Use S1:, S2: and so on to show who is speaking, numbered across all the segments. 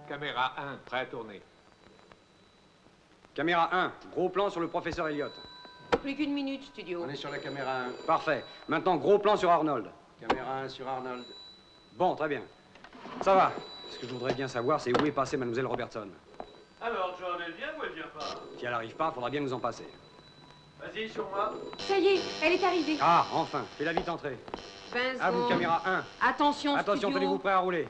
S1: Caméra 1, prêt à tourner.
S2: Caméra 1, gros plan sur le professeur Elliott.
S3: Plus qu'une minute, studio.
S4: On est sur la caméra 1.
S2: Parfait. Maintenant, gros plan sur Arnold.
S4: Caméra 1 sur Arnold.
S2: Bon, très bien. Ça va. Ce que je voudrais bien savoir, c'est où est passée mademoiselle Robertson.
S5: Alors, John, elle vient ou elle vient pas?
S2: Si elle n'arrive pas, faudra bien nous en passer.
S5: Vas-y, sur moi.
S3: Ça y est, elle est arrivée.
S2: Ah, enfin. Fais-la vite entrer.
S3: 20
S2: À vous,
S3: secondes.
S2: caméra 1.
S3: Attention,
S2: Attention,
S3: studio.
S2: tenez-vous prêts à rouler.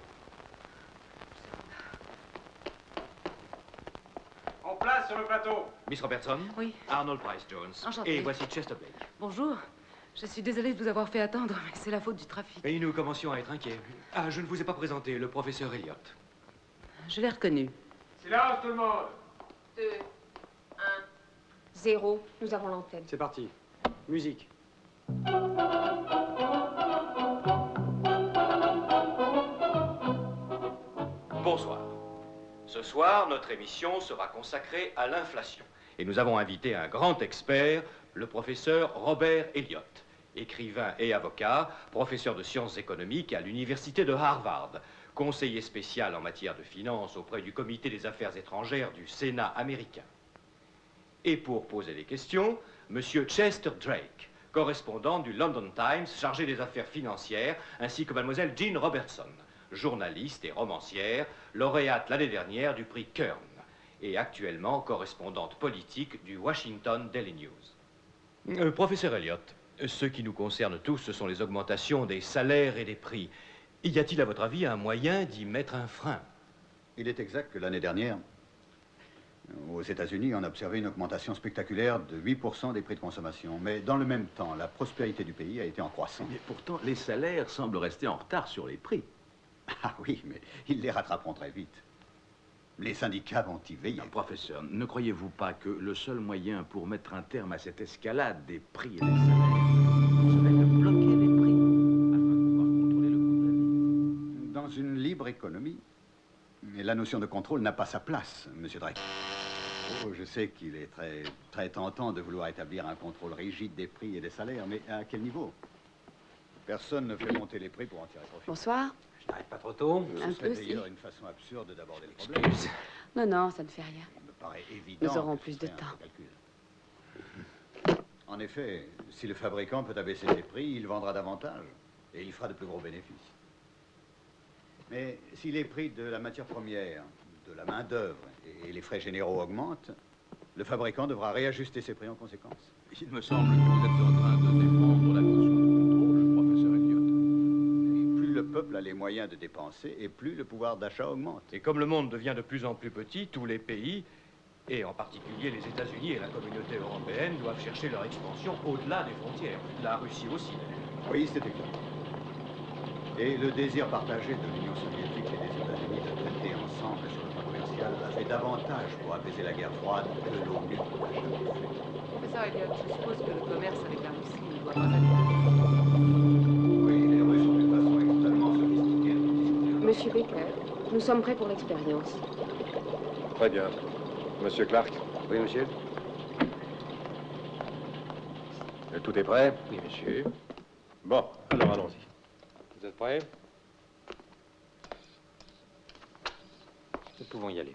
S4: En place sur le plateau.
S6: Miss Robertson.
S7: Oui.
S6: Arnold Price Jones.
S7: Enchanté.
S6: Et voici Chester Blake.
S7: Bonjour. Je suis désolée de vous avoir fait attendre, mais c'est la faute du trafic.
S6: Et nous commencions à être inquiets. Ah, je ne vous ai pas présenté le professeur Elliott.
S7: Je l'ai reconnu.
S5: Silence, tout le monde.
S3: 2, 1, 0. Nous avons l'antenne.
S2: C'est parti. Musique.
S6: Bonsoir. Ce soir, notre émission sera consacrée à l'inflation. Et nous avons invité un grand expert, le professeur Robert Elliott, écrivain et avocat, professeur de sciences économiques à l'université de Harvard, conseiller spécial en matière de finances auprès du comité des affaires étrangères du Sénat américain. Et pour poser des questions, monsieur Chester Drake, correspondant du London Times chargé des affaires financières, ainsi que mademoiselle Jean Robertson, journaliste et romancière, lauréate l'année dernière du prix Kern. et actuellement correspondante politique du Washington Daily News. Professeur Elliott, ce qui nous concerne tous, ce sont les augmentations des salaires et des prix. Y a-t-il, à votre avis, un moyen d'y mettre un frein?
S8: Il est exact que l'année dernière, aux États-Unis, on a observé une augmentation spectaculaire de 8% des prix de consommation. Mais dans le même temps, la prospérité du pays a été en croissance.
S9: Mais pourtant, les salaires semblent rester en retard sur les prix.
S8: Ah oui, mais ils les rattraperont très vite. Les syndicats vont y veiller.
S9: Non, professeur, ne croyez-vous pas que le seul moyen pour mettre un terme à cette escalade des prix et des salaires serait de bloquer les prix afin de pouvoir contrôler le cours de la vie?
S8: Dans une libre économie, la notion de contrôle n'a pas sa place, Monsieur Drake. Oh, je sais qu'il est très tentant de vouloir établir un contrôle rigide des prix et des salaires, mais à quel niveau? Personne ne fait monter les prix pour en tirer profit.
S3: Bonsoir.
S2: Je n'arrive pas trop tôt.
S8: Ce
S3: Un
S8: serait
S3: peu, si.
S8: d'ailleurs une façon absurde d'aborder le problème.
S2: Excuse.
S3: Non, non, ça ne fait rien.
S8: Il me paraît évident.
S3: Nous aurons
S8: que
S3: plus
S8: ce
S3: de
S8: serait un
S3: temps.
S8: calcul. En effet, si le fabricant peut abaisser ses prix, il vendra davantage et il fera de plus gros bénéfices. Mais si les prix de la matière première, de la main-d'œuvre et les frais généraux augmentent, le fabricant devra réajuster ses prix en conséquence.
S9: Il me semble que vous êtes en train de défendre la notion de contrôle, professeur Elliott.
S8: Et plus le peuple a les moyens de dépenser et plus le pouvoir d'achat augmente.
S6: Et comme le monde devient de plus en plus petit, tous les pays, et en particulier les États-Unis et la communauté européenne, doivent chercher leur expansion au-delà des frontières. La Russie aussi, d'ailleurs.
S8: Oui, c'est exact. Et le désir partagé de l'Union soviétique et des États-Unis de traiter ensemble sur le plan commercial a fait davantage pour apaiser la guerre froide que l'ONU n'a jamais fait.
S7: Professeur Elliott, je suppose que le commerce avec la Russie ne doit pas aller.
S8: Oui, les Russes ont une façon extrêmement sophistiquée de discuter.
S3: Monsieur Baker, nous sommes prêts pour l'expérience.
S10: Très bien. Monsieur Clark?
S2: Oui, monsieur.
S10: Tout est prêt?
S2: Oui, monsieur.
S10: Bon, alors allons-y.
S2: Vous êtes prêts? Nous pouvons y aller.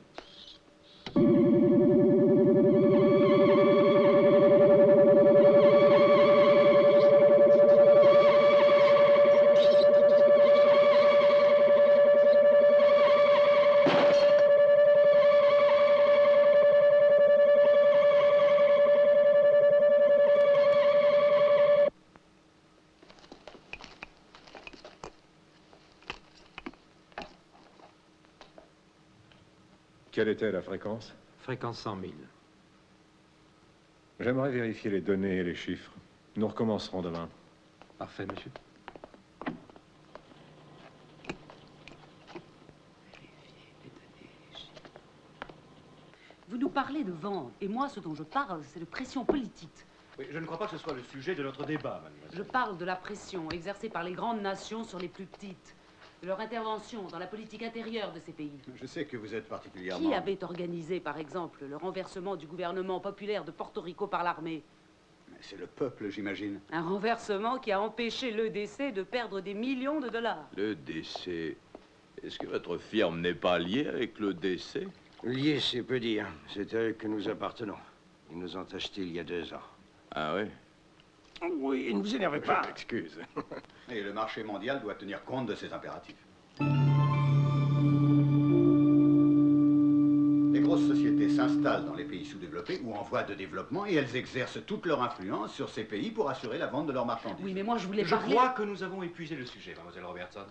S10: Quelle était la fréquence?
S2: Fréquence 100 000.
S10: J'aimerais vérifier les données et les chiffres. Nous recommencerons demain.
S2: Parfait, monsieur.
S11: Vous nous parlez de vent, et moi, ce dont je parle, c'est de pression politique.
S6: Oui, je ne crois pas que ce soit le sujet de notre débat, mademoiselle.
S11: Je parle de la pression exercée par les grandes nations sur les plus petites, de leur intervention dans la politique intérieure de ces pays.
S8: Je sais que vous êtes particulièrement...
S11: Qui avait organisé, par exemple, le renversement du gouvernement populaire de Porto Rico par l'armée?
S8: C'est le peuple, j'imagine.
S11: Un renversement qui a empêché l'EDC de perdre des millions de dollars.
S9: L'EDC. Est-ce que votre firme n'est pas liée avec l'EDC?
S4: Lié, c'est peu dire. C'est à eux que nous appartenons. Ils nous ont achetés il y a 2 ans.
S9: Ah oui?
S4: Oui, ne vous énervez pas.
S10: Excuse.
S8: Et le marché mondial doit tenir compte de ces impératifs. Les grosses sociétés s'installent dans les pays sous-développés ou en voie de développement et elles exercent toute leur influence sur ces pays pour assurer la vente de leurs marchandises.
S11: Oui, mais moi, je voulais
S6: Je
S11: parler...
S6: crois que nous avons épuisé le sujet, mademoiselle Robertson.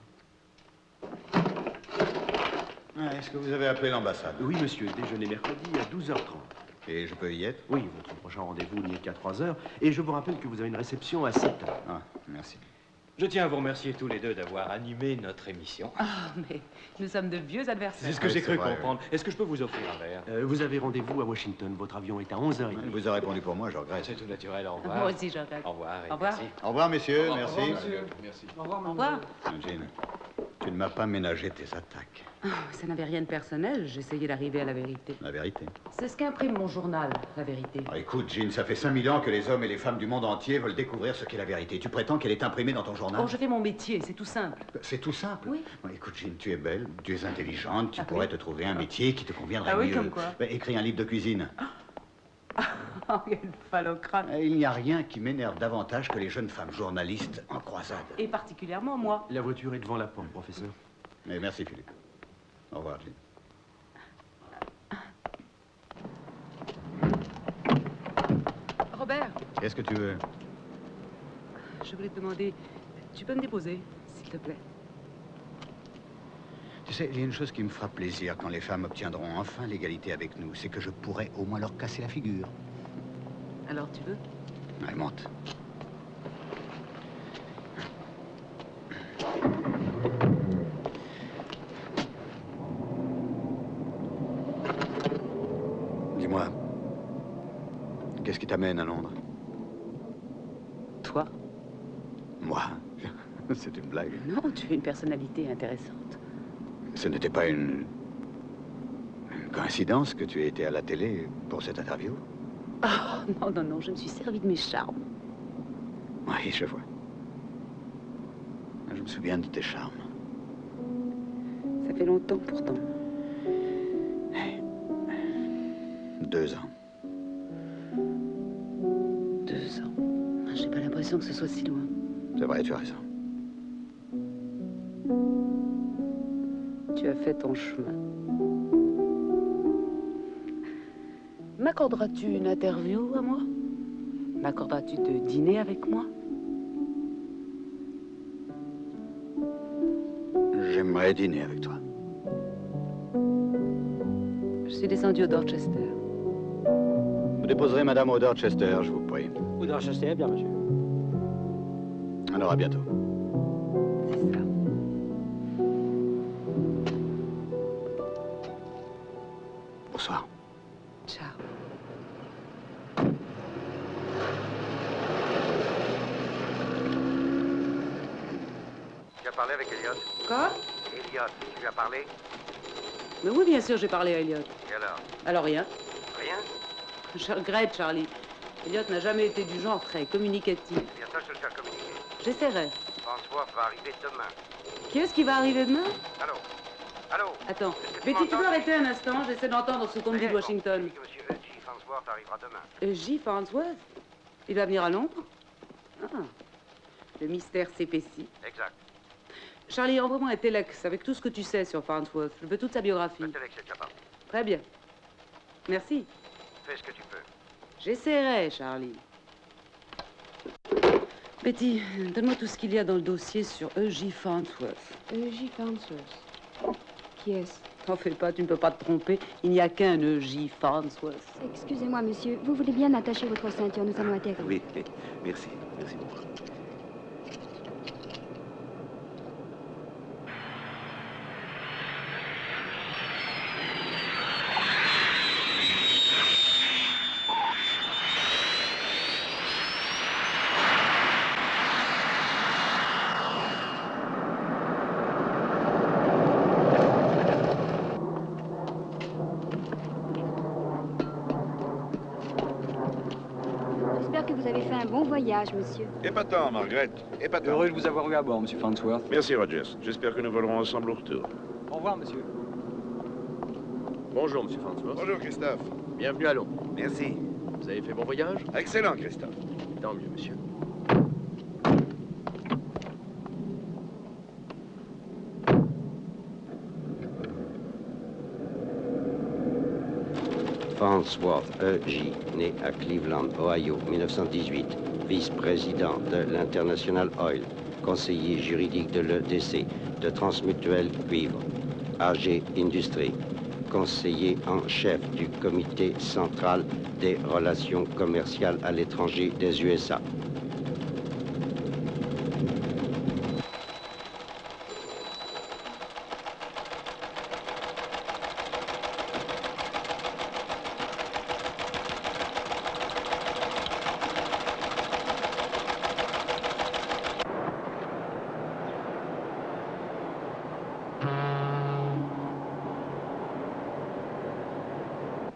S8: Est-ce que vous avez appelé l'ambassade?
S9: Oui, monsieur. Déjeuner mercredi à 12h30.
S8: Et je peux y être?
S9: Oui, votre prochain rendez-vous n'est qu'à 3h. Et je vous rappelle que vous avez une réception à 7h.
S8: Ah, merci.
S6: Je tiens à vous remercier tous les deux d'avoir animé notre émission.
S11: Ah, mais nous sommes de vieux adversaires.
S6: C'est ce que
S8: Oui,
S6: j'ai
S8: c'est
S6: cru
S8: vrai,
S6: comprendre. Est-ce que je peux vous offrir un verre?
S9: Vous avez rendez-vous à Washington. Votre avion est à 11h30.
S8: Il vous a répondu pour moi, je regrette.
S6: C'est tout naturel, au revoir.
S11: Moi aussi, je regrette.
S6: Au revoir. et
S11: Au revoir.
S6: merci.
S8: Au revoir, messieurs, merci.
S6: Merci.
S11: Au revoir.
S8: Jean, tu ne m'as pas ménagé tes attaques.
S11: Ah, ça n'avait rien de personnel, j'essayais d'arriver à la vérité.
S8: La vérité.
S11: C'est ce qu'imprime mon journal, la vérité.
S8: Ah, écoute, Jean, ça fait 5000 ans que les hommes et les femmes du monde entier veulent découvrir ce qu'est la vérité. Tu prétends qu'elle est imprimée dans ton journal?
S11: Oh, je fais mon métier, c'est tout simple.
S8: C'est tout simple.
S11: Oui.
S8: Bon, écoute, Jean, tu es belle, tu es intelligente, tu
S11: Ah
S8: pourrais
S11: oui.
S8: te trouver un métier qui te conviendrait
S11: Ah oui,
S8: mieux.
S11: comme quoi?
S8: Écris un livre de cuisine.
S11: Oh, quel phallocrate.
S8: Il n'y a rien qui m'énerve davantage que les jeunes femmes journalistes en croisade.
S11: Et particulièrement moi.
S9: La voiture est devant la porte, professeur.
S8: Mais merci, Philippe. Au revoir, Jean.
S7: Robert,
S8: Qu'est-ce que tu veux?
S7: je voulais te demander, tu peux me déposer, s'il te plaît?
S8: Tu sais, il y a une chose qui me fera plaisir quand les femmes obtiendront enfin l'égalité avec nous, c'est que je pourrai au moins leur casser la figure.
S7: Alors tu veux?
S8: Allez, monte. Dis-moi, qu'est-ce qui t'amène à Londres?
S7: Toi?
S8: Moi? C'est une blague.
S7: Non, tu es une personnalité intéressante.
S8: Ce n'était pas une coïncidence que tu aies été à la télé pour cette interview?
S7: Oh, non, non, non, je me suis servi de mes charmes.
S8: Oui, je vois. Je me souviens de tes charmes.
S7: Ça fait longtemps pourtant.
S8: 2 ans.
S7: 2 ans. J'ai pas l'impression que ce soit si loin.
S8: C'est vrai, tu as raison.
S7: Tu as fait ton chemin. M'accorderas-tu une interview à moi? M'accorderas-tu de dîner avec moi?
S8: J'aimerais dîner avec toi.
S7: Je suis descendue au Dorchester.
S8: Vous déposerez Madame au Dorchester, je vous prie.
S2: Au Dorchester, bien, monsieur.
S8: Alors, à bientôt.
S7: C'est ça.
S8: Bonsoir.
S7: Ciao.
S4: Tu as parlé avec Elliot?
S7: Quoi?
S4: Elliot, tu lui as parlé?
S7: Mais oui, bien sûr, j'ai parlé à Elliot.
S4: Et alors?
S7: Alors rien.
S4: Rien?
S7: Je regrette, Charlie. Elliot n'a jamais été du genre très communicatif.
S4: Bien ça, je te le faire communiquer.
S7: J'essaierai.
S4: François va arriver demain.
S7: Qu'est-ce qui va arriver demain?
S4: Allô? Allô?
S7: Attends.
S4: Est-ce que tu
S7: Betty, tu peux
S4: m'entends?
S7: arrêter un instant? J'essaie d'entendre ce qu'on me dit de Washington.
S4: Je dis que monsieur E.G. Farnsworth arrivera demain.
S7: J. Farnsworth? Il va venir à Londres? Ah. Le mystère s'épaissit.
S4: Exact.
S7: Charlie, envoie-moi un téléx avec tout ce que tu sais sur Farnsworth. Je veux toute sa biographie.
S4: Le téléx est déjà parti.
S7: Très bien. Merci.
S4: Fais ce que tu peux.
S7: J'essaierai, Charlie. Betty, donne-moi tout ce qu'il y a dans le dossier sur E.J. Farnsworth.
S3: E.J. Farnsworth. Qui est-ce?
S7: T'en fais pas, tu ne peux pas te tromper. Il n'y a qu'un E.J. Farnsworth.
S3: Excusez-moi, monsieur. Vous voulez bien attacher votre ceinture? Nous allons atterrir.
S9: Oui, merci. Merci beaucoup.
S3: J'espère que vous avez fait un bon voyage, monsieur.
S12: Épatant, Margaret. Épatant.
S2: Heureux de vous avoir eu à bord, monsieur Farnsworth.
S12: Merci, Rogers. J'espère que nous volerons ensemble au retour.
S2: Au revoir, monsieur.
S13: Bonjour, monsieur Farnsworth.
S12: Bonjour, Christophe.
S13: Bienvenue à Londres.
S12: Merci.
S13: Vous avez fait bon voyage?
S12: Excellent, Christophe.
S13: Tant mieux, monsieur.
S14: Farnsworth E.J., né à Cleveland, Ohio, 1918, vice-président de l'International Oil, conseiller juridique de l'EDC, de Transmutuel Cuivre, AG Industrie, conseiller en chef du comité central des relations commerciales à l'étranger des USA.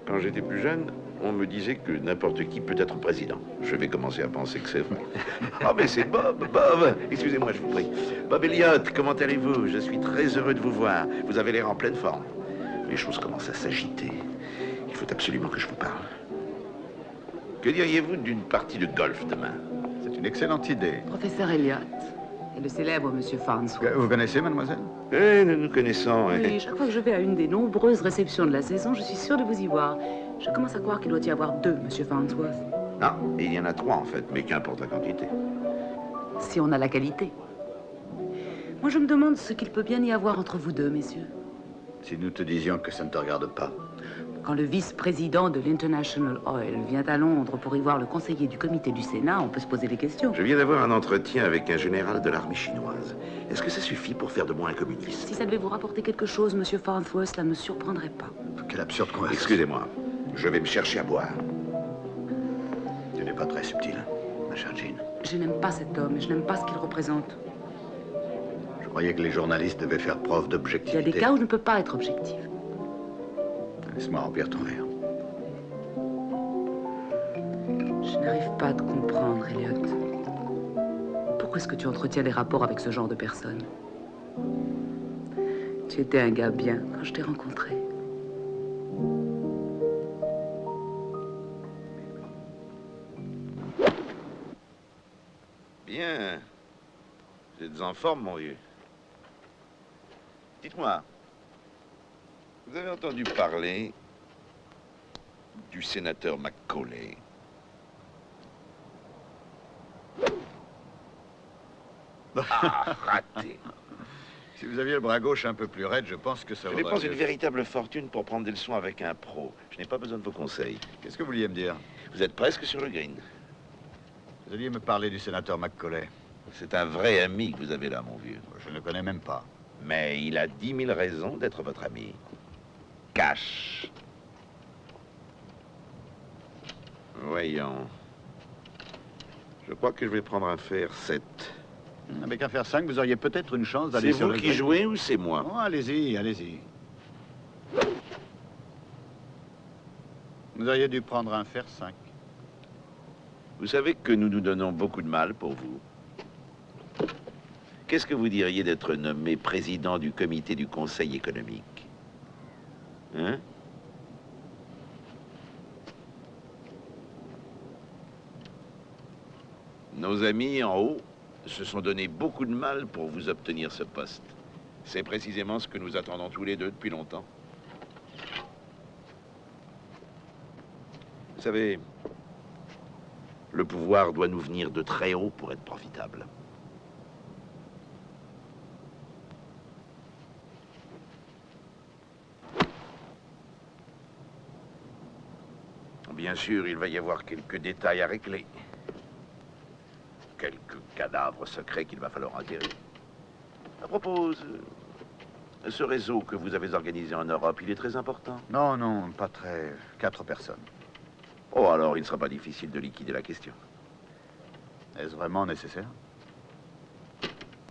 S12: Quand j'étais plus jeune, on me disait que n'importe qui peut être président. Je vais commencer à penser que c'est vrai. Oh, mais c'est Bob, Bob. Excusez-moi, je vous prie. Bob Elliott, comment allez-vous? Je suis très heureux de vous voir. Vous avez l'air en pleine forme. Les choses commencent à s'agiter. Il faut absolument que je vous parle. Que diriez-vous d'une partie de golf demain?
S8: C'est une excellente idée.
S7: Professeur Elliott et le célèbre monsieur Farnsworth.
S8: Vous connaissez, mademoiselle?
S12: Eh, nous nous connaissons.
S7: Oui, chaque fois que je vais à une des nombreuses réceptions de la saison, je suis sûre de vous y voir. Je commence à croire qu'il doit y avoir deux, monsieur Farnsworth.
S12: Non, il y en a 3 en fait, mais qu'importe la quantité.
S7: Si on a la qualité. Moi, je me demande ce qu'il peut bien y avoir entre vous deux, messieurs.
S8: Si nous te disions que ça ne te regarde pas.
S7: Quand le vice-président de l'International Oil vient à Londres pour y voir le conseiller du comité du Sénat, on peut se poser des questions.
S12: Je viens d'avoir un entretien avec un général de l'armée chinoise. Est-ce que ça suffit pour faire de moi un communiste?
S7: Si ça devait vous rapporter quelque chose, monsieur Farnsworth, cela ne me surprendrait pas.
S8: Quelle absurde conversation.
S12: Excusez-moi, je vais me chercher à boire.
S8: Tu n'es pas très subtil, ma chère Jean.
S7: Je n'aime pas cet homme et je n'aime pas ce qu'il représente.
S8: Je croyais que les journalistes devaient faire preuve
S7: Il y
S8: d'objectivité.
S7: a des cas où je ne peux pas être objectif.
S8: Laisse-moi remplir ton verre.
S7: Je n'arrive pas à te comprendre, Elliot. Pourquoi est-ce que tu entretiens des rapports avec ce genre de personnes? Tu étais un gars bien quand je t'ai rencontré.
S12: Bien. Vous êtes en forme, mon vieux. Dites-moi, vous avez entendu parler du sénateur Macaulay? Ah, raté.
S8: Si vous aviez le bras gauche un peu plus raide, je pense que ça
S12: Je
S8: vaudrait
S12: dépense
S8: mieux.
S12: une véritable fortune pour prendre des leçons avec un pro. Je n'ai pas besoin de vos conseils.
S8: Qu'est-ce que vous vouliez me dire?
S12: Vous êtes presque sur le green.
S8: Vous alliez me parler du sénateur Macaulay.
S12: C'est un vrai ami que vous avez là, mon vieux.
S8: Je ne le connais même pas.
S12: Mais il a 10 000 raisons d'être votre ami. Cash. Voyons. Je crois que je vais prendre un fer 7.
S8: Avec un fer 5, vous auriez peut-être une chance
S12: C'est
S8: d'aller sur
S12: vous
S8: le
S12: qui
S8: green.
S12: jouez ou c'est moi?
S8: Oh, allez-y, allez-y. Vous auriez dû prendre un fer 5.
S12: Vous savez que nous nous donnons beaucoup de mal pour vous. Qu'est-ce que vous diriez d'être nommé président du comité du Conseil économique? Hein? Nos amis en haut se sont donné beaucoup de mal pour vous obtenir ce poste. C'est précisément ce que nous attendons tous les deux depuis longtemps. Vous savez, le pouvoir doit nous venir de très haut pour être profitable. Bien sûr, il va y avoir quelques détails à régler. Quelques cadavres secrets qu'il va falloir enterrer. À propos, ce réseau que vous avez organisé en Europe, il est très important?
S8: Non, non, pas très... 4 personnes.
S12: Oh, alors il ne sera pas difficile de liquider la question.
S8: Est-ce vraiment nécessaire?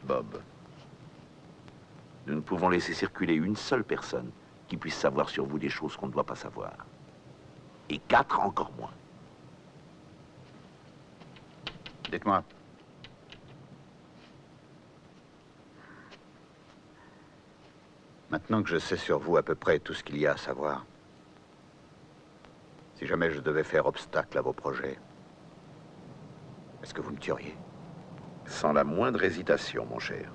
S12: Bob, nous ne pouvons laisser circuler une seule personne qui puisse savoir sur vous des choses qu'on ne doit pas savoir. Et 4 encore moins.
S8: Dites-moi. Maintenant que je sais sur vous à peu près tout ce qu'il y a à savoir, si jamais je devais faire obstacle à vos projets, est-ce que vous me tueriez?
S12: Sans la moindre hésitation, mon cher.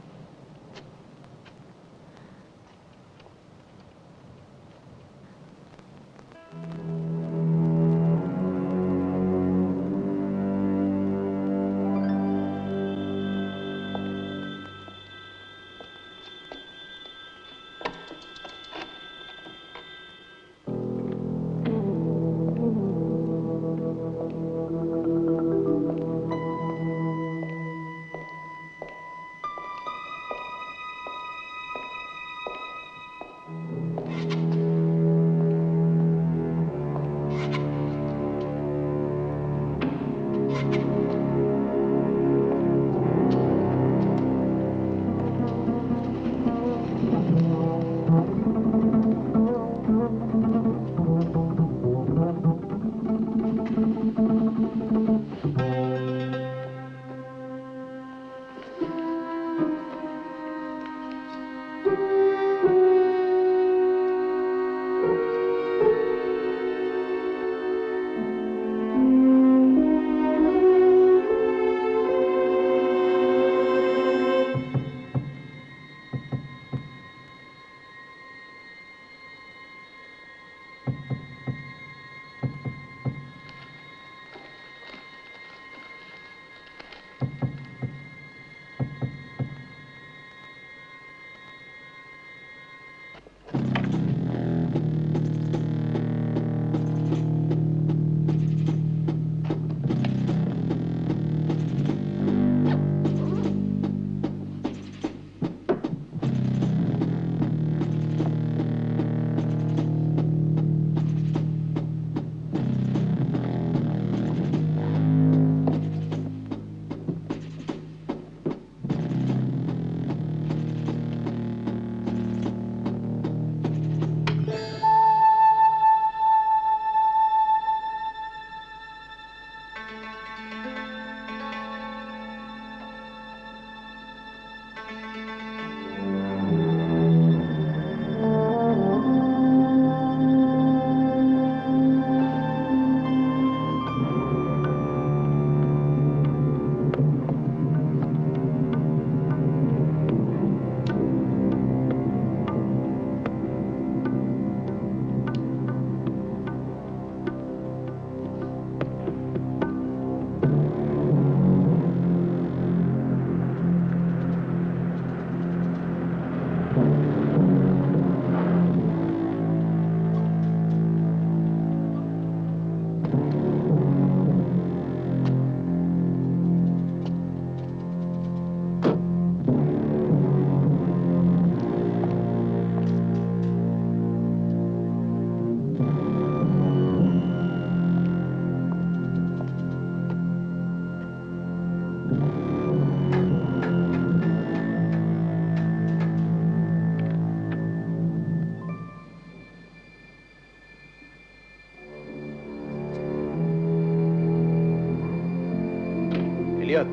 S9: Elliot.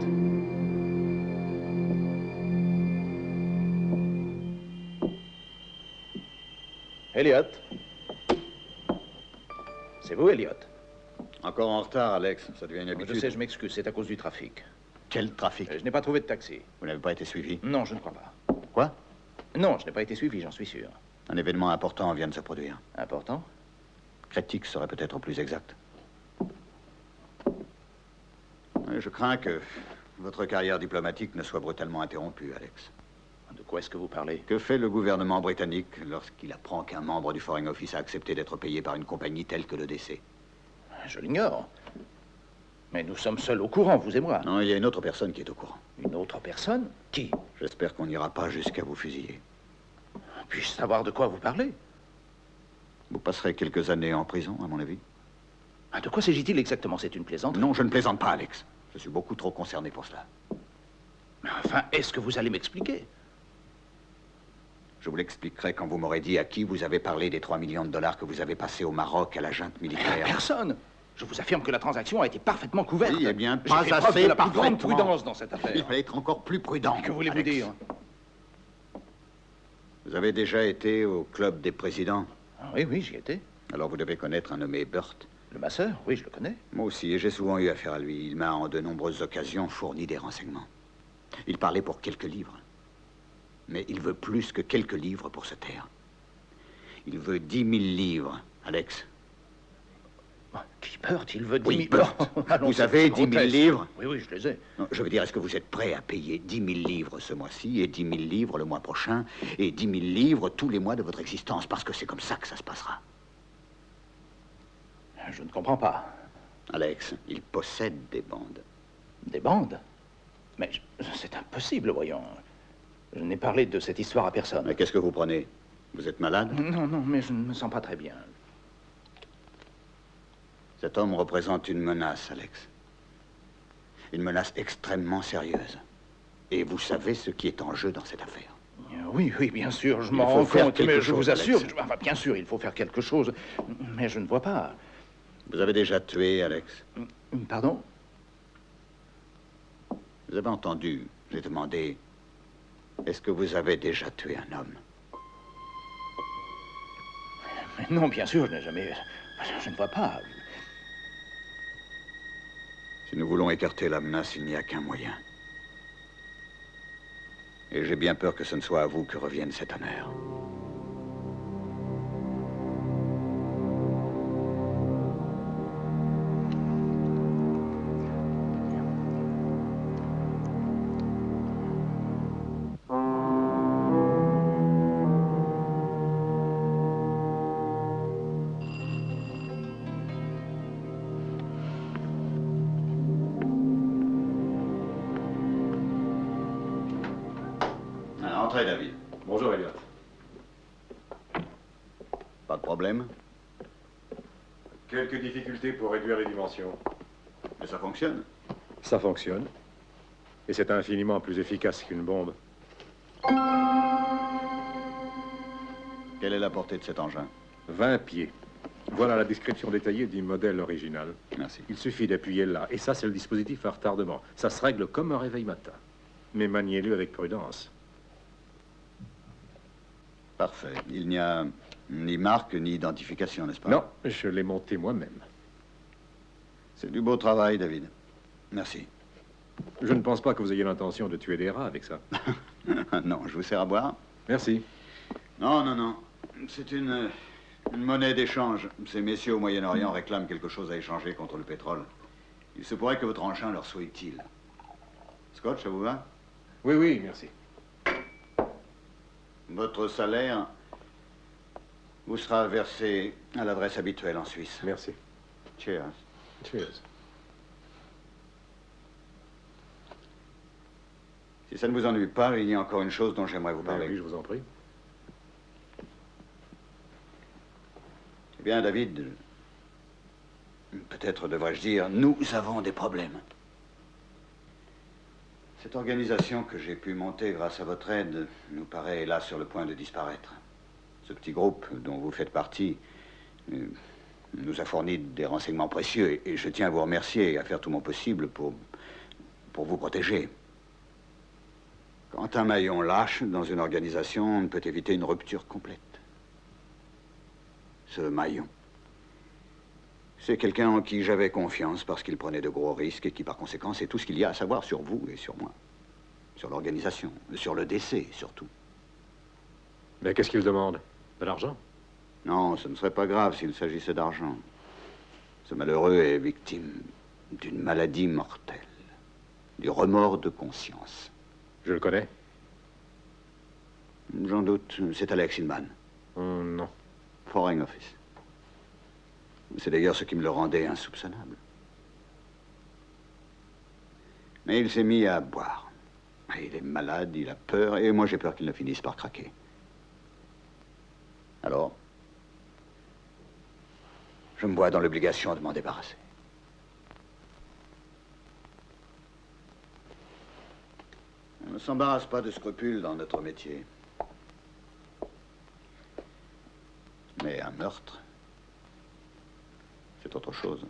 S9: Elliot. C'est vous, Elliot?
S8: Encore en retard, Alex. Ça devient une habitude.
S9: Je sais, je m'excuse, c'est à cause du trafic.
S8: Quel trafic?
S9: Je n'ai pas trouvé de taxi.
S8: Vous n'avez pas été suivi?
S9: Non, je ne crois pas.
S8: Quoi?
S9: Non, je n'ai pas été suivi, j'en suis sûr.
S8: Un événement important vient de se produire.
S9: Important?
S8: Critique serait peut-être plus exact. Oui, je crains que votre carrière diplomatique ne soit brutalement interrompue, Alex.
S9: De quoi est-ce que vous parlez?
S8: Que fait le gouvernement britannique lorsqu'il apprend qu'un membre du Foreign Office a accepté d'être payé par une compagnie telle que le DC?
S9: Je l'ignore. Mais nous sommes seuls au courant, vous et moi.
S8: Non, il y a une autre personne qui est au courant.
S9: Une autre personne? Qui?
S8: J'espère qu'on n'ira pas jusqu'à vous fusiller.
S9: Puis-je savoir de quoi vous parlez?
S8: Vous passerez quelques années en prison, à mon avis.
S9: Ah, de quoi s'agit-il exactement? C'est une plaisanterie?
S8: Non, je ne plaisante pas, Alex. Je suis beaucoup trop concerné pour cela.
S9: Mais enfin, est-ce que vous allez m'expliquer?
S8: Je vous l'expliquerai quand vous m'aurez dit à qui vous avez parlé des 3 millions de dollars que vous avez passés au Maroc à la junte militaire.
S9: Personne. Je vous affirme que la transaction a été parfaitement couverte.
S8: Oui, eh bien,
S9: J'ai
S8: pas
S9: fait preuve
S8: assez
S9: de la plus grande
S8: parfaitement.
S9: prudence dans cette affaire.
S8: Il fallait être encore plus prudent.
S9: Que voulez-vous
S8: Alex.
S9: dire?
S8: Vous avez déjà été au club des présidents?
S9: Ah, oui, oui, j'y étais.
S8: Alors vous devez connaître un nommé Burt.
S9: Le masseur? Oui, je le connais.
S8: Moi aussi, et j'ai souvent eu affaire à lui. Il m'a en de nombreuses occasions fourni des renseignements. Il parlait pour quelques livres. Mais il veut plus que quelques livres pour se taire. Il veut 10 000 livres, Alex.
S9: Qui Burt? Il veut 10 000...
S8: Oui, Burt.
S9: Allons,
S8: Vous avez 10 000
S9: grotesque.
S8: livres?
S9: Oui, oui, je les ai.
S8: Non, je veux dire, est-ce que vous êtes prêt à payer 10 000 livres ce mois-ci et 10 000 livres le mois prochain et 10 000 livres tous les mois de votre existence? Parce que c'est comme ça que ça se passera.
S9: Je ne comprends pas.
S8: Alex, il possède des bandes.
S9: Des bandes? Mais c'est impossible, voyons. Je n'ai parlé de cette histoire à personne.
S8: Mais qu'est-ce que vous prenez? Vous êtes malade?
S9: Non, non, mais je ne me sens pas très bien.
S8: Cet homme représente une menace, Alex. Une menace extrêmement sérieuse. Et vous savez ce qui est en jeu dans cette affaire.
S9: Oui, oui, bien sûr, je
S8: Il
S9: m'en
S8: faut
S9: rends
S8: faire
S9: compte,
S8: quelque
S9: mais je
S8: chose,
S9: vous assure...
S8: Alex.
S9: Enfin, bien sûr, il faut faire quelque chose, mais je ne vois pas.
S8: Vous avez déjà tué, Alex?
S9: Pardon?
S8: Vous avez entendu, j'ai demandé, est-ce que vous avez déjà tué un homme?
S9: Mais non, bien sûr, je n'ai jamais... Je ne vois pas.
S8: Si nous voulons écarter la menace, il n'y a qu'un moyen. Et j'ai bien peur que ce ne soit à vous que revienne cet honneur. Entrez, David.
S10: Bonjour, Elliot.
S8: Pas de problème?
S10: Quelques difficultés pour réduire les dimensions.
S8: Mais ça fonctionne.
S10: Ça fonctionne. Et c'est infiniment plus efficace qu'une bombe.
S8: Quelle est la portée de cet engin?
S10: 20 pieds. Voilà la description détaillée du modèle original.
S8: Merci.
S10: Il suffit d'appuyer là. Et ça, c'est le dispositif à retardement. Ça se règle comme un réveil matin. Mais maniez-le avec prudence.
S8: Parfait. Il n'y a ni marque ni identification, n'est-ce pas?
S10: Non, je l'ai monté moi-même.
S8: C'est du beau travail, David. Merci.
S10: Je ne pense pas que vous ayez l'intention de tuer des rats avec ça.
S8: Non, je vous sers à boire?
S10: Merci.
S8: Non, non, non. C'est une monnaie d'échange. Ces messieurs au Moyen-Orient réclament quelque chose à échanger contre le pétrole. Il se pourrait que votre engin leur soit utile. Scott, ça vous va?
S10: Oui, oui, merci.
S8: Votre salaire vous sera versé à l'adresse habituelle en Suisse.
S10: Merci.
S8: Cheers.
S10: Cheers.
S8: Si ça ne vous ennuie pas, il y a encore une chose dont j'aimerais vous parler.
S10: Oui, je vous en prie.
S8: Eh bien, David, peut-être devrais-je dire, nous avons des problèmes. Cette organisation que j'ai pu monter grâce à votre aide nous paraît là sur le point de disparaître. Ce petit groupe dont vous faites partie nous a fourni des renseignements précieux et je tiens à vous remercier et à faire tout mon possible pour pour vous protéger. Quand un maillon lâche dans une organisation, on ne peut éviter une rupture complète. Ce maillon, c'est quelqu'un en qui j'avais confiance parce qu'il prenait de gros risques et qui, par conséquent, sait tout ce qu'il y a à savoir sur vous et sur moi. Sur l'organisation, sur le décès, surtout.
S10: Mais qu'est-ce qu'il demande? De l'argent?
S8: Non, ce ne serait pas grave s'il s'agissait d'argent. Ce malheureux est victime d'une maladie mortelle, du remords de conscience.
S10: Je le connais?
S8: J'en doute. C'est Alex Inman.
S10: Non.
S8: Foreign Office. C'est d'ailleurs ce qui me le rendait insoupçonnable. Mais il s'est mis à boire. Il est malade, il a peur, et moi j'ai peur qu'il ne finisse par craquer. Alors, je me vois dans l'obligation de m'en débarrasser. On ne s'embarrasse pas de scrupules dans notre métier. Mais un meurtre, c'est autre chose.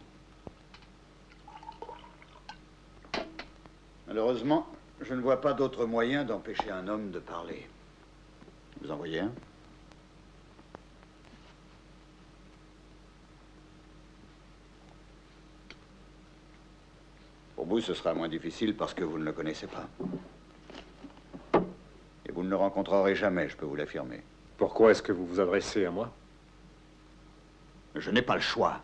S8: Malheureusement, je ne vois pas d'autre moyen d'empêcher un homme de parler. Vous en voyez un? Pour vous, ce sera moins difficile parce que vous ne le connaissez pas. Et vous ne le rencontrerez jamais, je peux vous l'affirmer.
S10: Pourquoi est-ce que vous vous adressez à moi?
S8: Je n'ai pas le choix.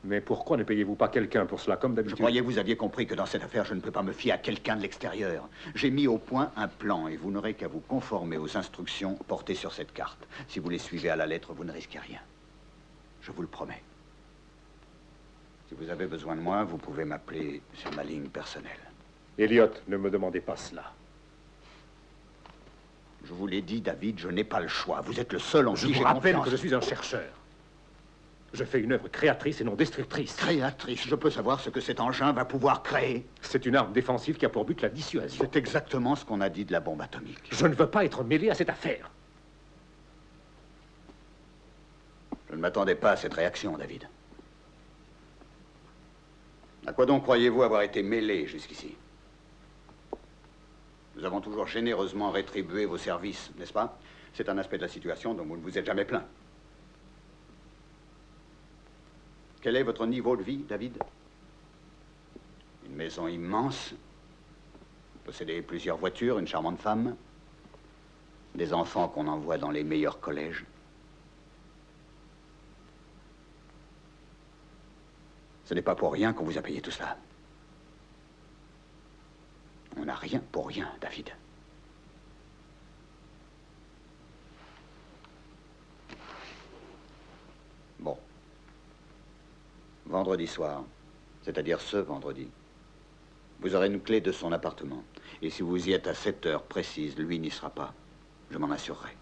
S10: Mais pourquoi ne payez-vous pas quelqu'un pour cela, comme
S8: Je
S10: d'habitude?
S8: croyais que vous aviez compris que dans cette affaire, je ne peux pas me fier à quelqu'un de l'extérieur. J'ai mis au point un plan et vous n'aurez qu'à vous conformer aux instructions portées sur cette carte. Si vous les suivez à la lettre, vous ne risquez rien. Je vous le promets. Si vous avez besoin de moi, vous pouvez m'appeler sur ma ligne personnelle.
S10: Elliot, ne me demandez pas cela.
S8: Je vous l'ai dit, David, je n'ai pas le choix. Vous êtes le seul en
S10: Je
S8: qui
S10: vous
S8: j'ai
S10: rappelle
S8: confiance.
S10: que je suis un chercheur. Je fais une œuvre créatrice et non destructrice.
S8: Créatrice, je peux savoir ce que cet engin va pouvoir créer.
S10: C'est une arme défensive qui a pour but la dissuasion.
S8: C'est exactement ce qu'on a dit de la bombe atomique.
S10: Je ne veux pas être mêlé à cette affaire.
S8: Je ne m'attendais pas à cette réaction, David. À quoi donc croyez-vous avoir été mêlé jusqu'ici? Nous avons toujours généreusement rétribué vos services, n'est-ce pas? C'est un aspect de la situation dont vous ne vous êtes jamais plaint. Quel est votre niveau de vie, David? Une maison immense, posséder plusieurs voitures, une charmante femme, des enfants qu'on envoie dans les meilleurs collèges. Ce n'est pas pour rien qu'on vous a payé tout cela. On n'a rien pour rien, David. Bon. Vendredi soir, c'est-à-dire ce vendredi, vous aurez une clé de son appartement. Et si vous y êtes à 7 heures précises, lui n'y sera pas. Je m'en assurerai.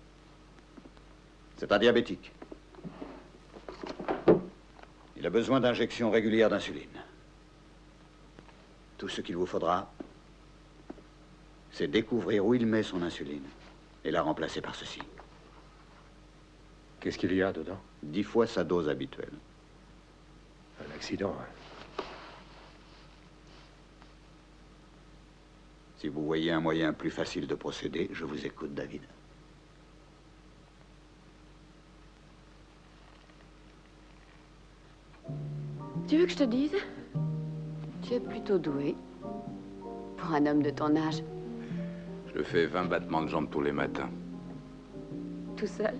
S8: C'est un diabétique. Il a besoin d'injections régulières d'insuline. Tout ce qu'il vous faudra, c'est découvrir où il met son insuline et la remplacer par ceci.
S10: Qu'est-ce qu'il y a dedans?
S8: 10 fois sa dose habituelle.
S10: Un accident, hein.
S8: Si vous voyez un moyen plus facile de procéder, je vous écoute, David.
S3: Tu veux que je te dise? Tu es plutôt doué. Pour un homme de ton âge.
S9: Je fais 20 battements de jambes tous les matins.
S3: Tout seul?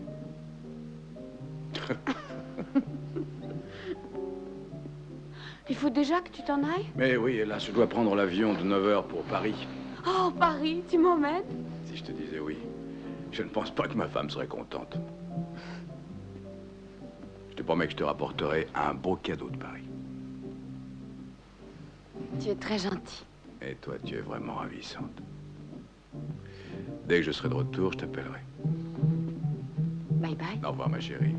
S3: Il faut déjà que tu t'en ailles?
S9: Mais oui, hélas, je dois prendre l'avion de 9 heures pour Paris.
S3: Oh, Paris, tu m'emmènes?
S9: Si je te disais oui, je ne pense pas que ma femme serait contente. Je te promets que je te rapporterai un beau cadeau de Paris.
S3: Tu es très gentil.
S9: Et toi, tu es vraiment ravissante. Dès que je serai de retour, je t'appellerai.
S3: Bye bye.
S9: Au revoir, ma chérie.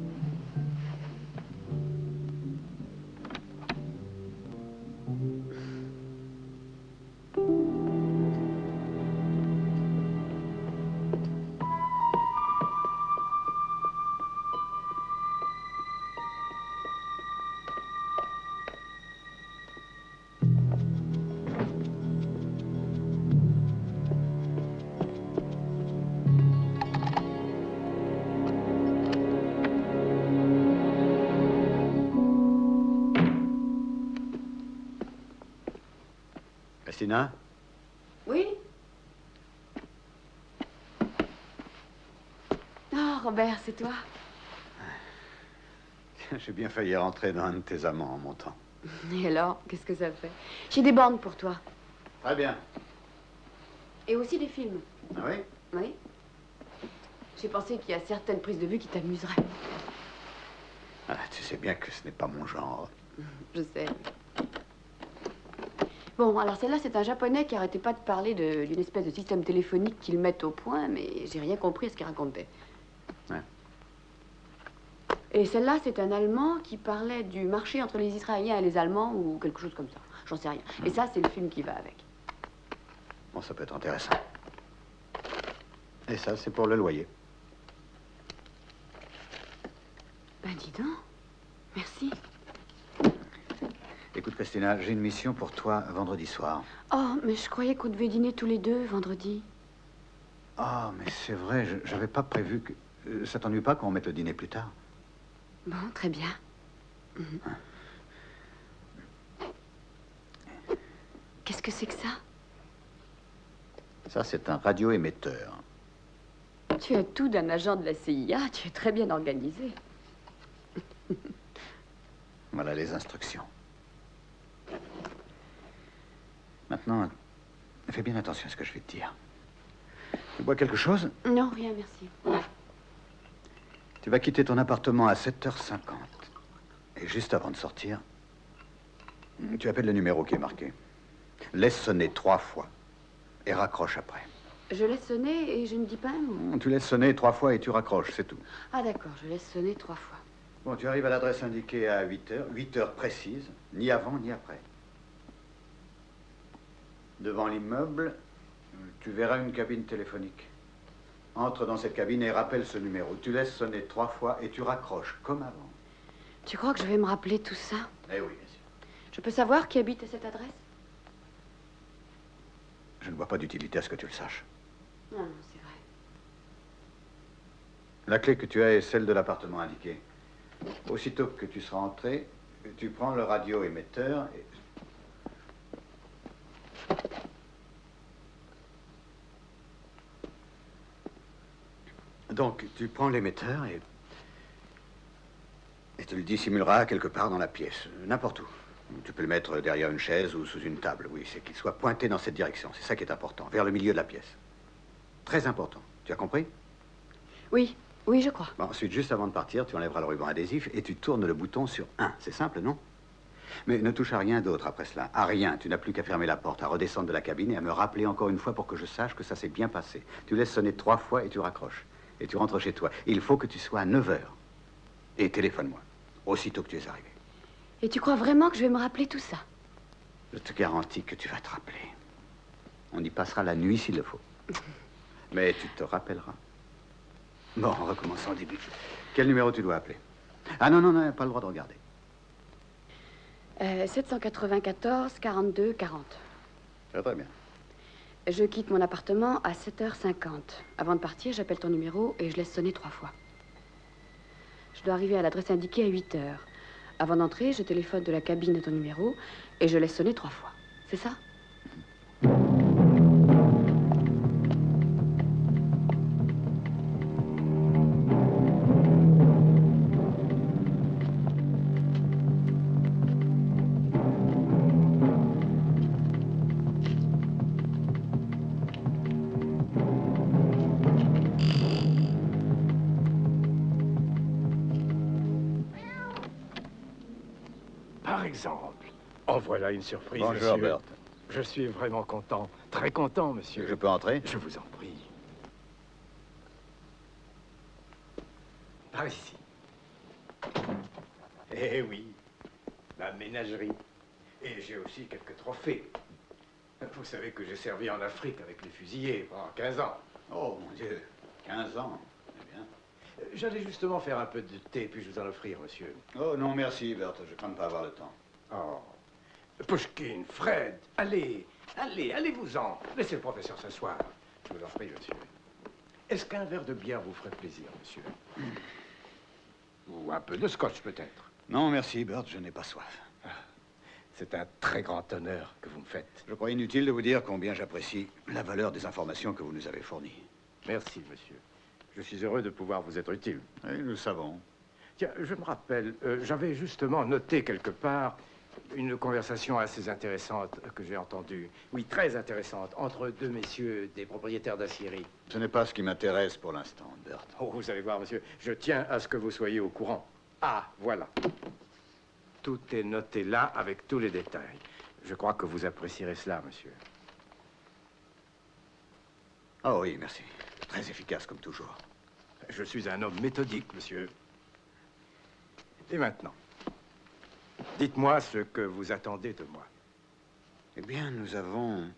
S8: Christina?
S3: Oui? Oh, Robert, c'est toi.
S8: J'ai bien failli rentrer dans un de tes amants en montant.
S3: Et alors, qu'est-ce que ça fait? J'ai des bandes pour toi.
S8: Très bien.
S3: Et aussi des films.
S8: Ah oui?
S3: Oui. J'ai pensé qu'il y a certaines prises de vue qui t'amuseraient.
S8: Ah, tu sais bien que ce n'est pas mon genre.
S3: Je sais. Bon, alors celle-là, c'est un japonais qui arrêtait pas de parler d'une espèce de système téléphonique qu'ils mettent au point, mais j'ai rien compris à ce qu'il racontait.
S8: Ouais.
S3: Et celle-là, c'est un Allemand qui parlait du marché entre les Israéliens et les Allemands, ou quelque chose comme ça. J'en sais rien. Et ça, c'est le film qui va avec.
S8: Bon, ça peut être intéressant. Et ça, c'est pour le loyer.
S3: Ben, dis donc. Merci.
S8: Écoute, Christina, j'ai une mission pour toi vendredi soir.
S3: Oh, mais je croyais qu'on devait dîner tous les deux vendredi.
S8: Ah, mais c'est vrai, j'avais pas prévu que... Ça t'ennuie pas qu'on mette le dîner plus tard?
S3: Bon, très bien. Qu'est-ce que c'est que ça?
S8: Ça, c'est un radioémetteur.
S3: Tu as tout d'un agent de la CIA. Tu es très bien organisé.
S8: Voilà les instructions. Maintenant, fais bien attention à ce que je vais te dire. Tu bois quelque chose?
S3: Non, rien, merci.
S8: Tu vas quitter ton appartement à 7h50. Et juste avant de sortir, tu appelles le numéro qui est marqué. Laisse sonner 3 fois. Et raccroche après.
S3: Je laisse sonner et je ne dis pas un mot.
S8: Tu laisses sonner 3 fois et tu raccroches, c'est tout.
S3: Ah d'accord, je laisse sonner 3 fois.
S8: Bon, tu arrives à l'adresse indiquée à 8h. 8h précise, ni avant ni après. Devant l'immeuble, tu verras une cabine téléphonique. Entre dans cette cabine et rappelle ce numéro. Tu laisses sonner 3 fois et tu raccroches, comme avant.
S3: Tu crois que je vais me rappeler tout ça?
S8: Eh oui, bien sûr.
S3: Je peux savoir qui habite à cette adresse?
S8: Je ne vois pas d'utilité à ce que tu le saches.
S3: Non, non, c'est vrai.
S8: La clé que tu as est celle de l'appartement indiqué. Aussitôt que tu seras entré, tu prends le radioémetteur et... Donc, tu prends l'émetteur et tu le dissimuleras quelque part dans la pièce, n'importe où. Tu peux le mettre derrière une chaise ou sous une table. Oui, c'est qu'il soit pointé dans cette direction. C'est ça qui est important, vers le milieu de la pièce. Très important. Tu as compris?
S3: Oui, oui, je crois.
S8: Bon, ensuite, juste avant de partir, tu enlèveras le ruban adhésif et tu tournes le bouton sur 1. C'est simple, non? Mais ne touche à rien d'autre après cela. À rien. Tu n'as plus qu'à fermer la porte, à redescendre de la cabine et à me rappeler encore une fois pour que je sache que ça s'est bien passé. Tu laisses sonner 3 fois et tu raccroches. Et tu rentres chez toi. Il faut que tu sois à 9h. Et téléphone-moi, aussitôt que tu es arrivé.
S3: Et tu crois vraiment que je vais me rappeler tout ça?
S8: Je te garantis que tu vas te rappeler. On y passera la nuit s'il le faut. Mais tu te rappelleras. Bon, recommençons au début. Quel numéro tu dois appeler? Ah non, non, non, pas le droit de regarder.
S3: 794 42 40.
S8: Très, très bien.
S3: Je quitte mon appartement à 7h50. Avant de partir, j'appelle ton numéro et je laisse sonner 3 fois. Je dois arriver à l'adresse indiquée à 8h. Avant d'entrer, je téléphone de la cabine de ton numéro et je laisse sonner 3 fois. C'est ça?
S15: Par exemple. En voilà une surprise,
S8: Bonjour,
S15: monsieur.
S8: Bert.
S15: Je suis vraiment content. Très content, monsieur.
S8: Je peux entrer?
S15: Je vous en prie. Par ici. Eh oui, ma ménagerie. Et j'ai aussi quelques trophées. Vous savez que j'ai servi en Afrique avec les fusillés pendant 15 ans.
S8: Oh, mon Dieu, 15 ans. C'est bien.
S15: J'allais justement faire un peu de thé, puis je vous en offrir, monsieur.
S8: Oh, non, merci, Bert. Je crains de pas avoir le temps.
S15: Oh. Pushkin, Fred, allez-vous-en. Laissez le professeur s'asseoir. Je vous en prie, monsieur. Est-ce qu'un verre de bière vous ferait plaisir, monsieur? Ou un peu de scotch, peut-être?
S8: Non, merci, Bert. Je n'ai pas soif.
S15: C'est un très grand honneur que vous me faites.
S8: Je crois inutile de vous dire combien j'apprécie la valeur des informations que vous nous avez fournies.
S15: Merci, monsieur. Je suis heureux de pouvoir vous être utile.
S8: Oui, nous le savons.
S15: Tiens, je me rappelle, j'avais justement noté quelque part une conversation assez intéressante que j'ai entendue. Oui, très intéressante, entre deux messieurs des propriétaires d'aciérie.
S8: Ce n'est pas ce qui m'intéresse pour l'instant, Bert.
S15: Oh, vous allez voir, monsieur, je tiens à ce que vous soyez au courant. Ah, voilà. Tout est noté là avec tous les détails. Je crois que vous apprécierez cela, monsieur.
S8: Oh oui, merci. Très efficace comme toujours.
S15: Je suis un homme méthodique, monsieur. Et maintenant, dites-moi ce que vous attendez de moi.
S8: Eh bien, nous avons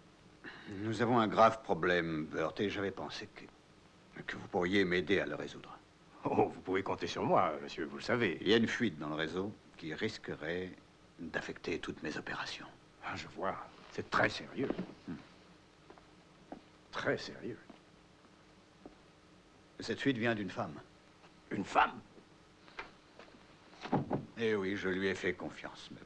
S8: un grave problème, Bert, et j'avais pensé que vous pourriez m'aider à le résoudre.
S15: Oh, vous pouvez compter sur moi, monsieur, vous le savez.
S8: Il y a une fuite dans le réseau qui risquerait d'affecter toutes mes opérations.
S15: Ah, je vois. C'est très sérieux. Très sérieux.
S8: Cette fuite vient d'une femme.
S15: Une femme?
S8: Eh oui, je lui ai fait confiance. Mais...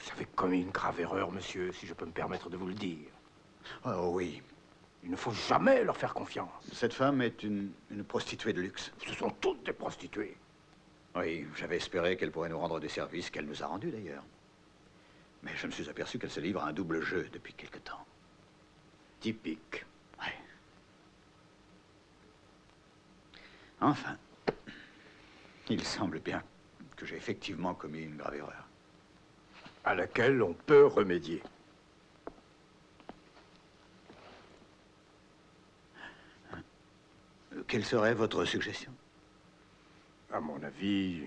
S15: Vous avez commis une grave erreur, monsieur, si je peux me permettre de vous le dire.
S8: Oh oui.
S15: Il ne faut jamais leur faire confiance.
S8: Cette femme est une prostituée de luxe.
S15: Ce sont toutes des prostituées.
S8: Oui, j'avais espéré qu'elle pourrait nous rendre des services qu'elle nous a rendus d'ailleurs. Mais je me suis aperçu qu'elle se livre à un double jeu depuis quelque temps.
S15: Typique.
S8: Oui. Enfin, il semble bien que j'ai effectivement commis une grave erreur.
S15: À laquelle on peut remédier.
S8: Quelle serait votre suggestion?
S15: À mon avis,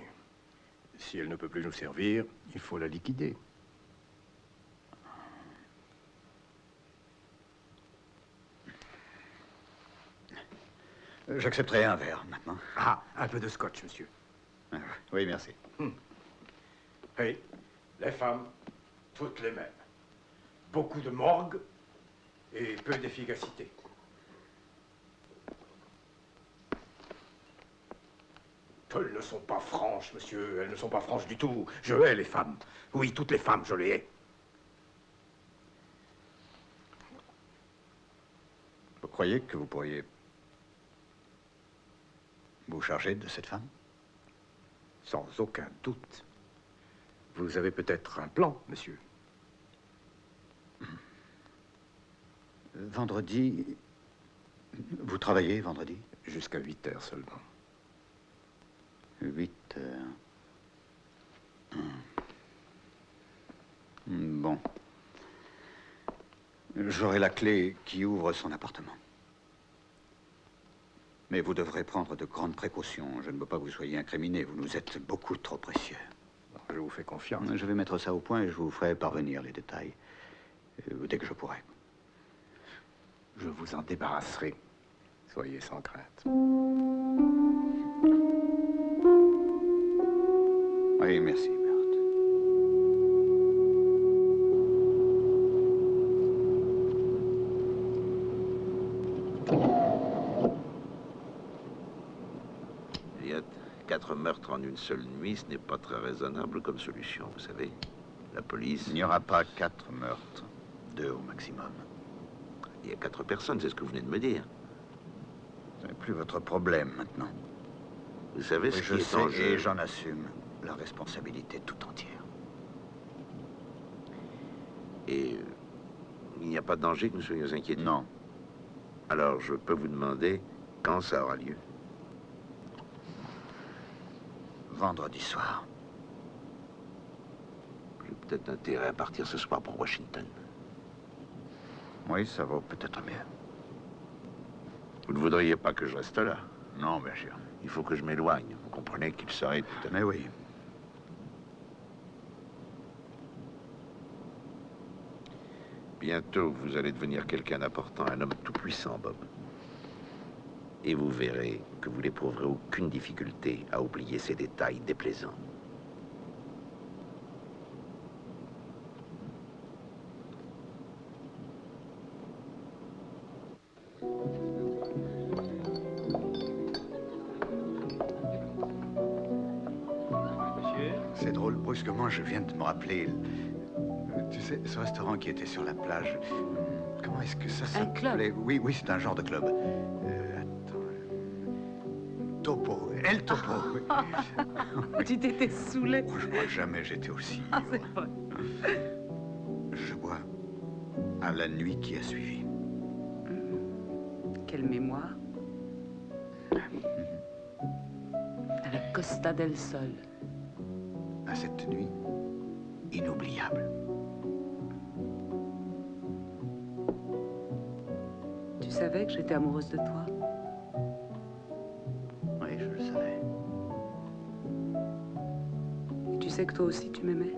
S15: si elle ne peut plus nous servir, il faut la liquider.
S8: J'accepterai un verre maintenant.
S15: Ah, un peu de scotch, monsieur.
S8: Oui, merci.
S15: Oui, les femmes, toutes les mêmes. Beaucoup de morgue et peu d'efficacité. Elles ne sont pas franches, monsieur. Elles ne sont pas franches du tout. Je hais les femmes. Oui, toutes les femmes, je les hais.
S8: Vous croyez que vous pourriez vous charger de cette femme?
S15: Sans aucun doute. Vous avez peut-être un plan, monsieur.
S8: Vendredi... Vous travaillez vendredi?
S15: Jusqu'à 8 heures seulement.
S8: 8 heures. Bon. J'aurai la clé qui ouvre son appartement. Mais vous devrez prendre de grandes précautions. Je ne veux pas que vous soyez incriminé. Vous nous êtes beaucoup trop précieux.
S15: Je vous fais confiance.
S8: Je vais mettre ça au point et je vous ferai parvenir les détails dès que je pourrai.
S15: Je vous en débarrasserai. Soyez sans crainte.
S8: Oui, merci, Berthe.
S12: Elliot, 4 meurtres en une seule nuit, ce n'est pas très raisonnable comme solution, vous savez. La police...
S8: Il n'y aura pas 4 meurtres. 2 au maximum.
S12: Il y a 4 personnes, c'est ce que vous venez de me dire.
S8: Ce n'est plus votre problème maintenant.
S12: Vous savez ce qui est en jeu.
S8: Et j'en assume la responsabilité tout entière.
S12: Et il n'y a pas de danger que nous soyons inquiétés?
S8: Non.
S12: Alors, je peux vous demander quand ça aura lieu?
S8: Vendredi soir.
S12: J'ai peut-être intérêt à partir ce soir pour Washington.
S8: Oui, ça vaut peut-être mieux.
S12: Vous ne voudriez pas que je reste là?
S8: Non, bien sûr.
S12: Il faut que je m'éloigne. Vous comprenez qu'il serait peut-être...
S8: Mais oui.
S12: Bientôt, vous allez devenir quelqu'un d'important, un homme tout-puissant, Bob. Et vous verrez que vous n'éprouverez aucune difficulté à oublier ces détails déplaisants.
S8: C'est drôle, brusquement, je viens de me rappeler C'est ce restaurant qui était sur la plage. Comment est-ce que ça
S7: Un club.
S8: s'appelait? Oui, oui, c'est un genre de club. Topo. El Topo. oui.
S7: Tu t'étais saoulé.
S8: Oh, je crois que jamais j'étais aussi.
S7: Ah, c'est vrai.
S8: Je bois à la nuit qui a suivi.
S7: Quelle mémoire. À la Costa del Sol.
S8: À cette nuit inoubliable.
S7: Tu savais que j'étais amoureuse de toi?
S8: Oui, je le savais.
S7: Et tu sais que toi aussi tu m'aimais?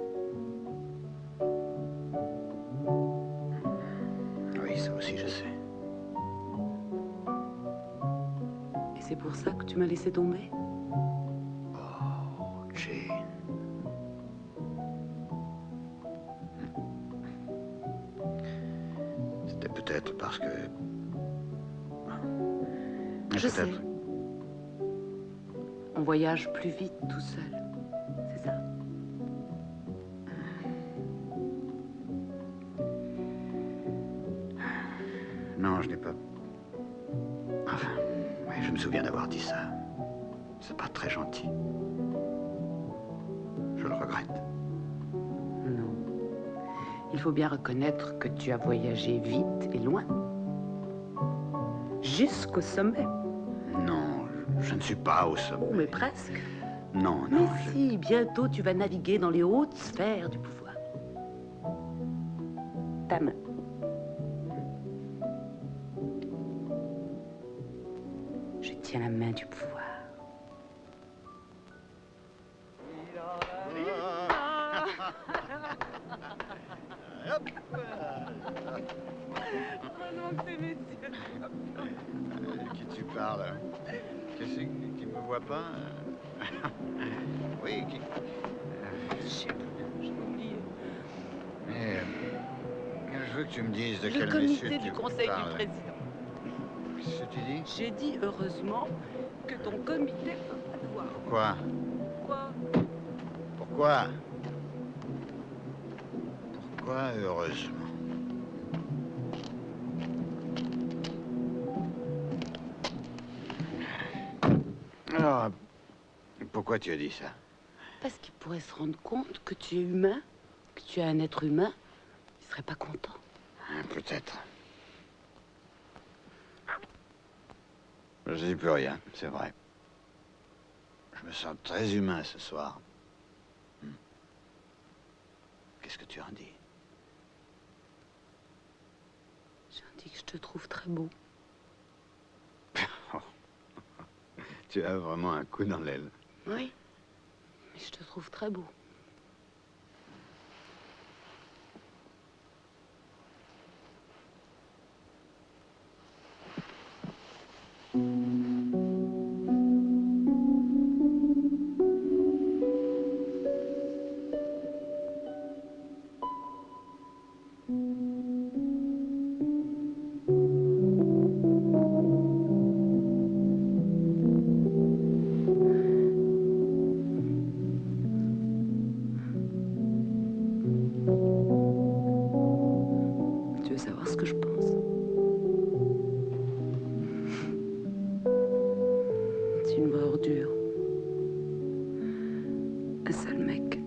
S8: Oui, ça aussi je sais.
S7: Et c'est pour ça que tu m'as laissé tomber?
S8: Oh, Jane. C'était peut-être parce que...
S7: Je sais. On voyage plus vite tout seul. C'est ça.
S8: Non, je n'ai pas... Enfin, oui, je me souviens d'avoir dit ça. C'est pas très gentil. Je le regrette.
S7: Non. Il faut bien reconnaître que tu as voyagé vite et loin. Jusqu'au sommet.
S8: Non, je ne suis pas au sommet.
S7: Oh, mais presque.
S8: Non,
S7: Mais
S8: non.
S7: si, bientôt tu vas naviguer dans les hautes sphères du pouvoir. Ta main. Je tiens la main du pouvoir.
S8: Qui tu parles? Qu'est-ce qui ne me voit pas? Oui, qui...
S7: J'ai oublié.
S8: Mais je veux que tu me dises de
S7: Le
S8: quel
S7: comité
S8: monsieur
S7: du
S8: tu
S7: Conseil
S8: parles.
S7: du Président.
S8: Qu'est-ce que tu dis?
S7: J'ai dit heureusement que ton comité va pas te voir.
S8: Quoi?
S7: Quoi?
S8: Pourquoi? Pourquoi heureusement? Alors, pourquoi tu as dit ça?
S7: Parce qu'il pourrait se rendre compte que tu es humain, que tu es un être humain. Il serait pas content.
S8: Peut-être. Je dis plus rien, c'est vrai. Je me sens très humain ce soir. Qu'est-ce que tu en dis?
S7: J'en dis que je te trouve très beau.
S8: Tu as vraiment un coup dans l'aile.
S7: Oui, mais je te trouve très beau. Tu veux savoir ce que je pense? C'est une vraie ordure. Un sale mec.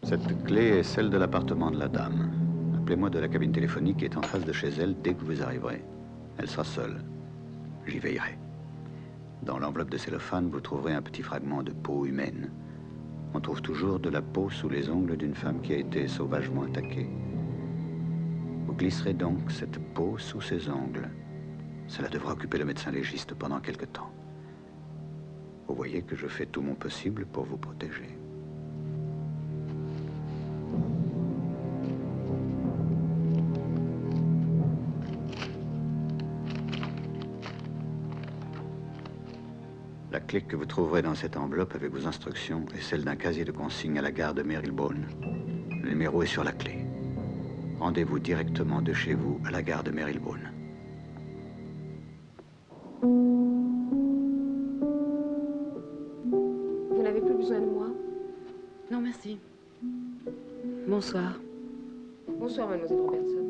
S8: Cette clé est celle de l'appartement de la dame. Appelez-moi de la cabine téléphonique qui est en face de chez elle dès que vous arriverez. Elle sera seule. J'y veillerai. Dans l'enveloppe de cellophane, vous trouverez un petit fragment de peau humaine. On trouve toujours de la peau sous les ongles d'une femme qui a été sauvagement attaquée. Vous glisserez donc cette peau sous ses ongles. Cela devra occuper le médecin légiste pendant quelque temps. Vous voyez que je fais tout mon possible pour vous protéger. La clé que vous trouverez dans cette enveloppe avec vos instructions est celle d'un casier de consigne à la gare de Marylebone. Le numéro est sur la clé. Rendez-vous directement de chez vous à la gare de Marylebone.
S3: Vous n'avez plus besoin de moi?
S7: Non, merci. Bonsoir.
S3: Bonsoir, mademoiselle Robertson.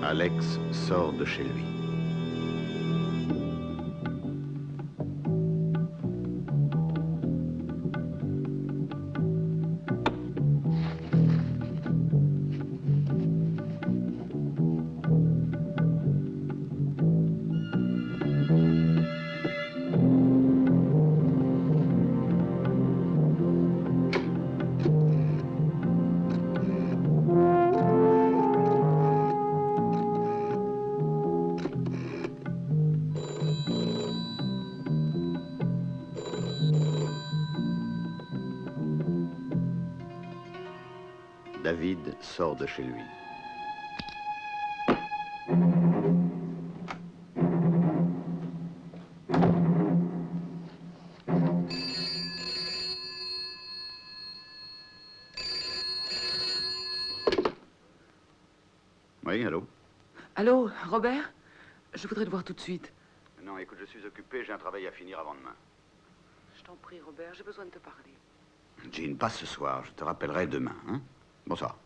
S8: Alex sort de chez lui. David sort de chez lui. Oui, allô?
S7: Allô, Robert? Je voudrais te voir tout de suite.
S8: Non, écoute, je suis occupé, j'ai un travail à finir avant demain.
S7: Je t'en prie, Robert, j'ai besoin de te parler.
S8: Jean, pas ce soir, je te rappellerai demain, hein? Bonsoir.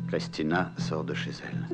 S8: Christina sort de chez elle.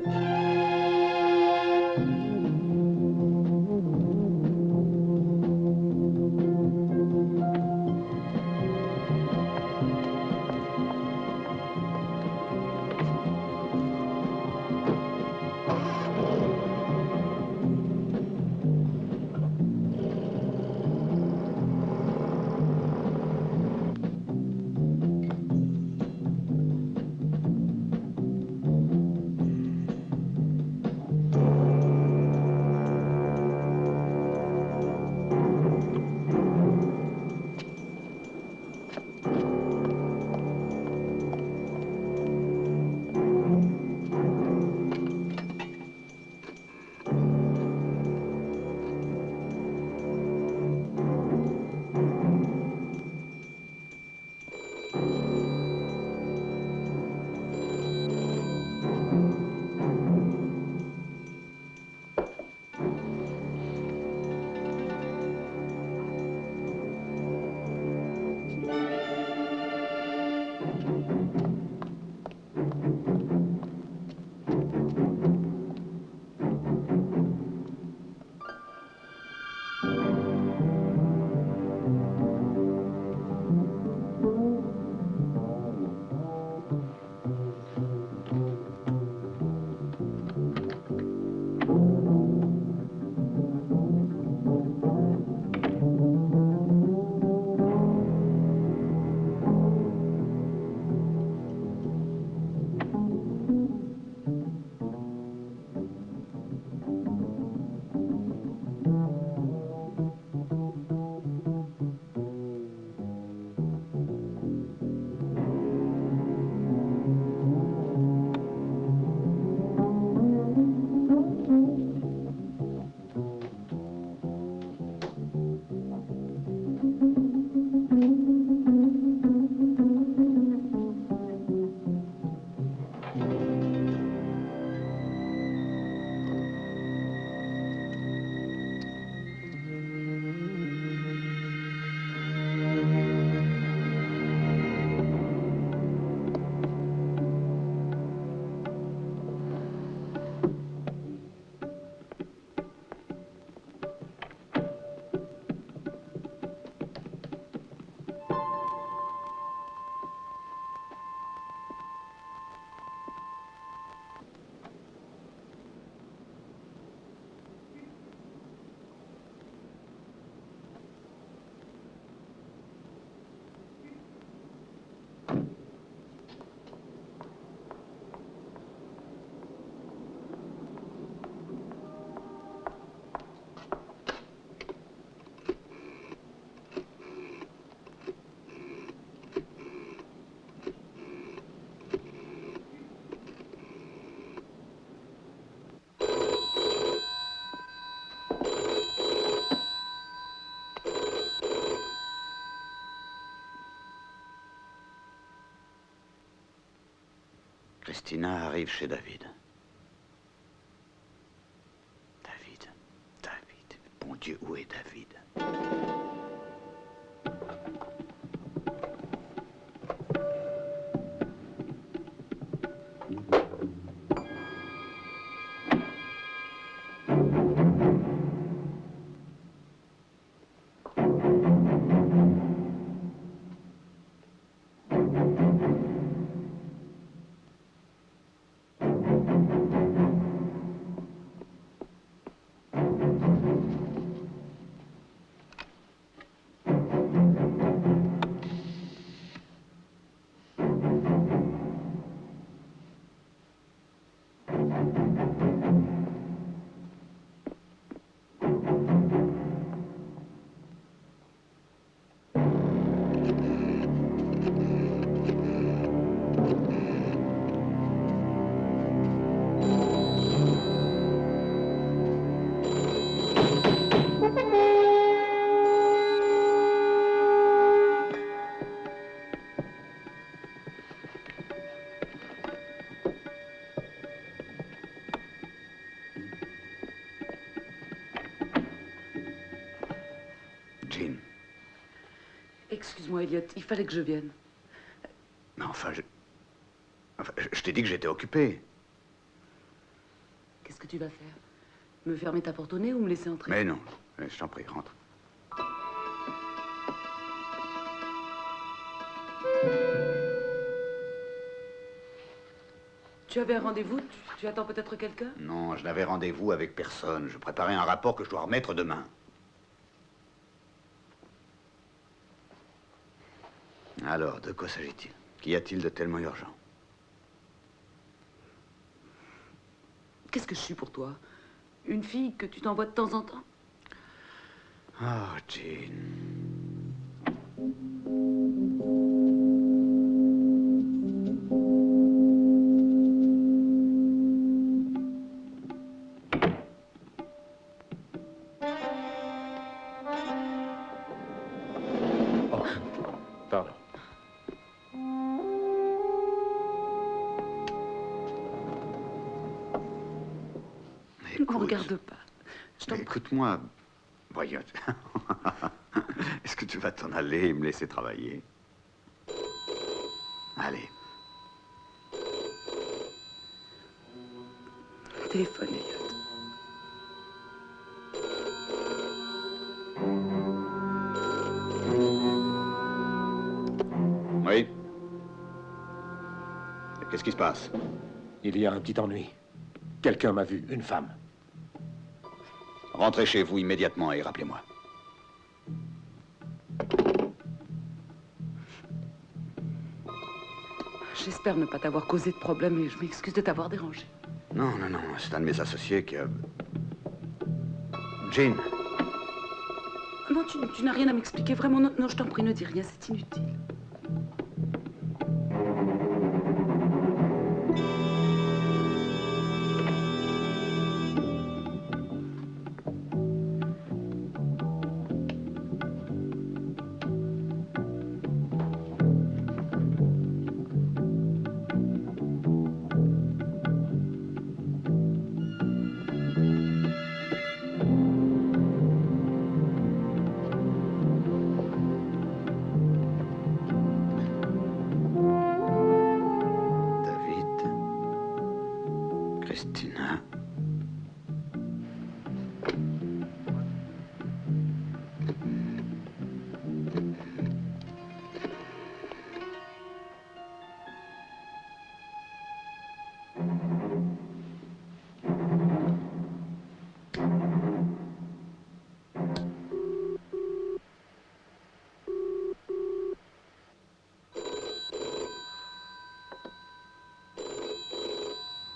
S8: Christina arrive chez David. David. Bon Dieu, où est David? Jean.
S7: Excuse-moi, Elliot, il fallait que je vienne.
S8: Mais enfin, je t'ai dit que j'étais occupé.
S7: Qu'est-ce que tu vas faire? Me fermer ta porte au nez ou me laisser entrer?
S8: Mais non, je t'en prie, rentre.
S7: Tu avais un rendez-vous? Tu attends peut-être quelqu'un?
S8: Non, je n'avais rendez-vous avec personne. Je préparais un rapport que je dois remettre demain. Alors, de quoi s'agit-il? Qu'y a-t-il de tellement urgent?
S7: Qu'est-ce que je suis pour toi? Une fille que tu t'envoies de temps en temps?
S8: Oh, Jean.
S10: Pardon.
S7: Ne me regarde pas.
S8: Écoute-moi, voyons. Est-ce que tu vas t'en aller et me laisser travailler? Allez.
S7: Téléphone, Elliot.
S8: Oui? Qu'est-ce qui se passe?
S10: Il y a un petit ennui. Quelqu'un m'a vu, une femme.
S8: Rentrez chez vous immédiatement et rappelez-moi.
S7: J'espère ne pas t'avoir causé de problème et je m'excuse de t'avoir dérangé.
S8: Non, c'est un de mes associés qui a... Jean.
S7: Non, tu n'as rien à m'expliquer, vraiment. Non, non, je t'en prie, ne dis rien, c'est inutile.
S8: Christina.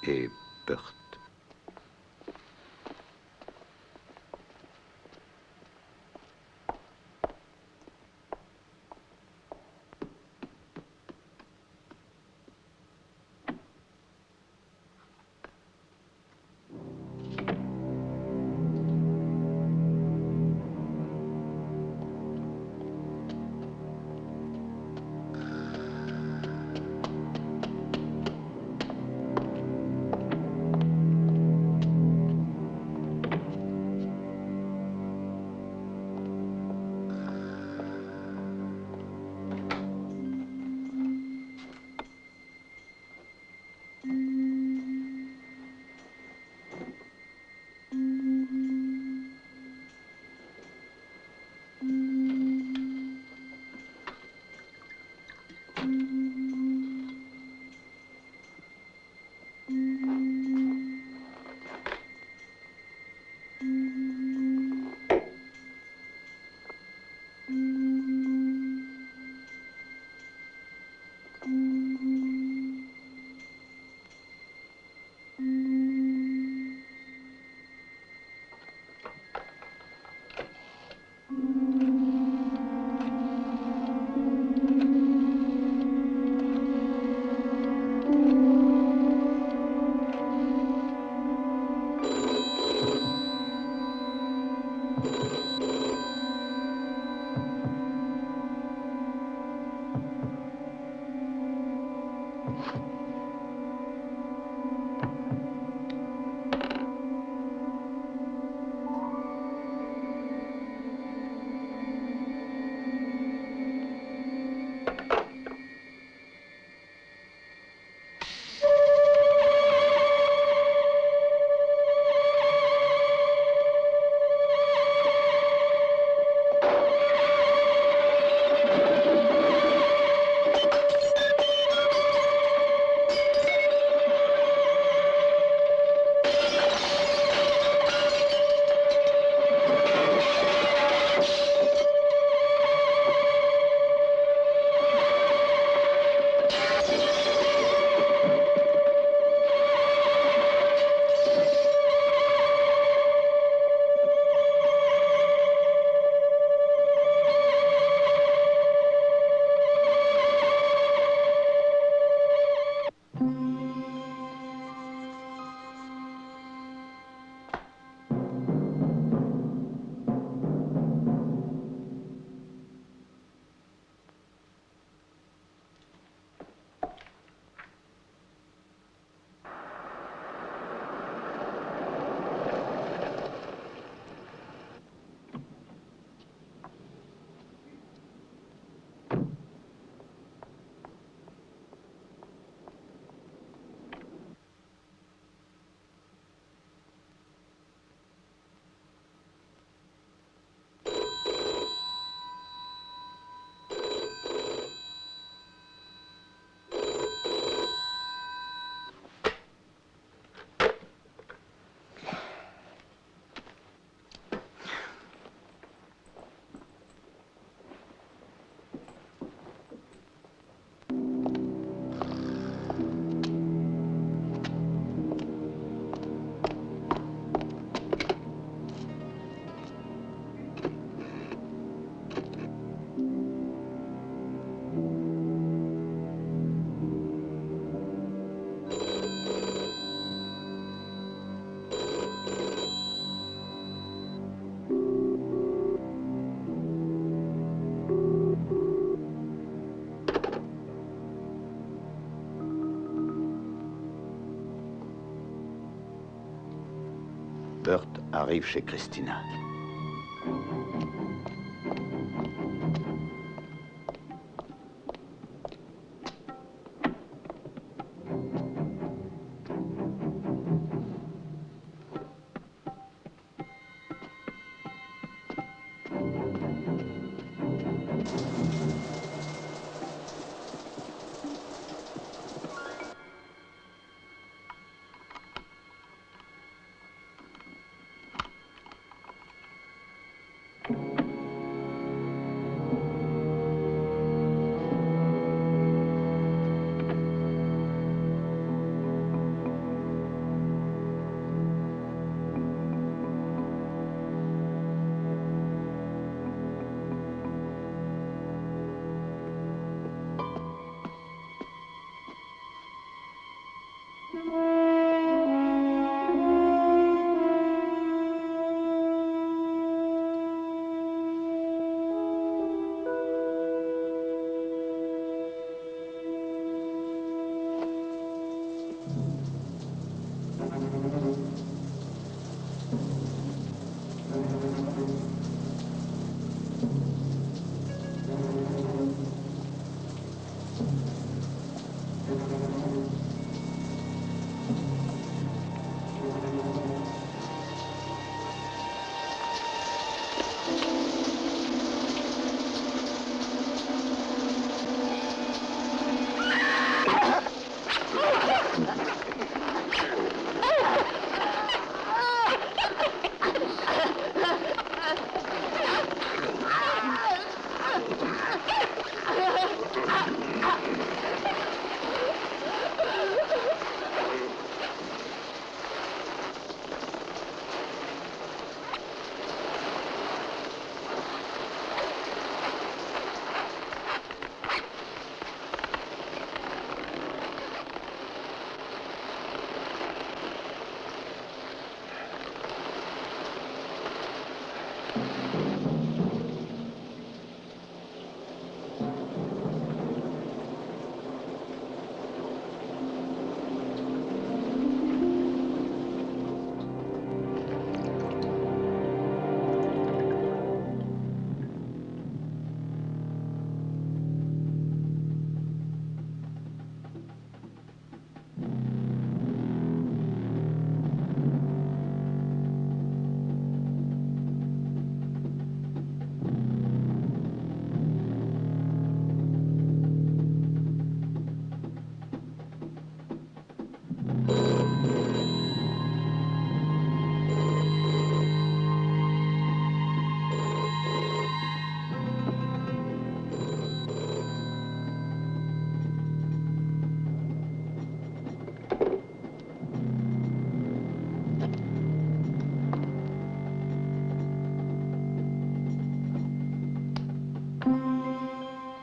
S8: Et Burt. Burt arrive chez Christina.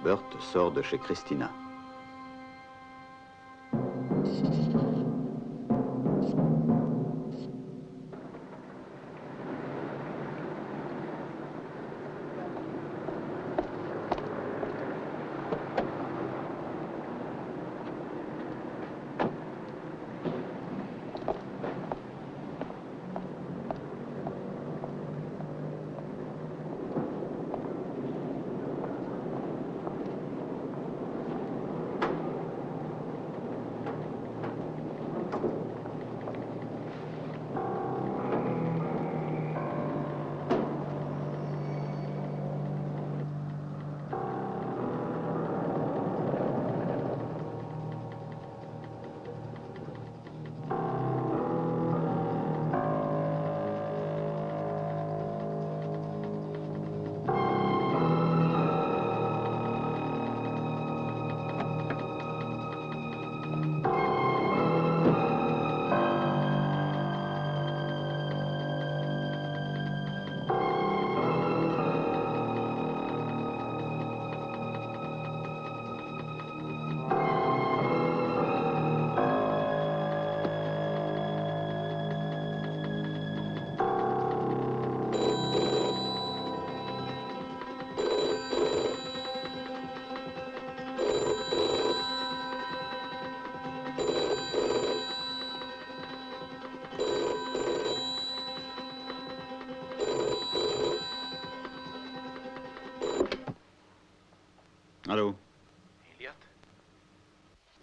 S8: Burt sort de chez Christina.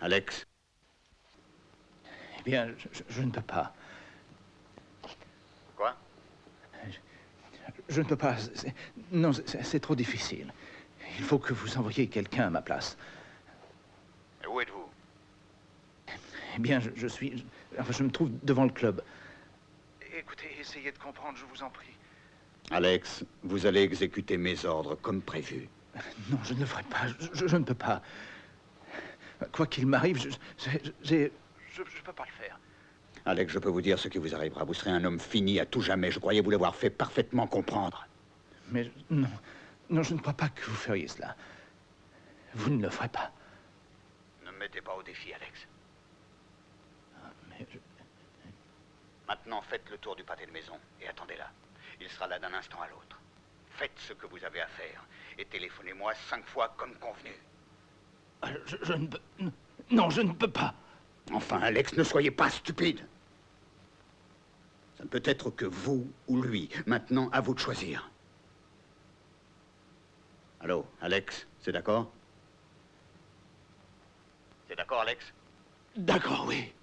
S8: Alex?
S16: Eh bien, je ne peux pas.
S8: Quoi?
S16: Je ne peux pas. Non, c'est trop difficile. Il faut que vous envoyiez quelqu'un à ma place.
S8: Et où êtes-vous?
S16: Eh bien, je me trouve devant le club. Écoutez, essayez de comprendre, je vous en prie.
S8: Alex, vous allez exécuter mes ordres comme prévu.
S16: Non, je ne le ferai pas. Je ne peux pas. Quoi qu'il m'arrive, je peux pas le faire.
S8: Alex, je peux vous dire ce qui vous arrivera. Vous serez un homme fini à tout jamais. Je croyais vous l'avoir fait parfaitement comprendre.
S16: Mais non, je ne crois pas que vous feriez cela. Vous ne le ferez pas.
S8: Ne me mettez pas au défi, Alex.
S16: Mais
S8: Maintenant, faites le tour du pâté de maison et attendez là. Il sera là d'un instant à l'autre. Faites ce que vous avez à faire et téléphonez-moi 5 fois comme convenu.
S16: Je ne peux... Non, je ne peux pas.
S8: Enfin, Alex, ne soyez pas stupide. Ça ne peut être que vous ou lui. Maintenant, à vous de choisir. Allô, Alex, c'est d'accord? C'est d'accord, Alex?
S16: D'accord, oui.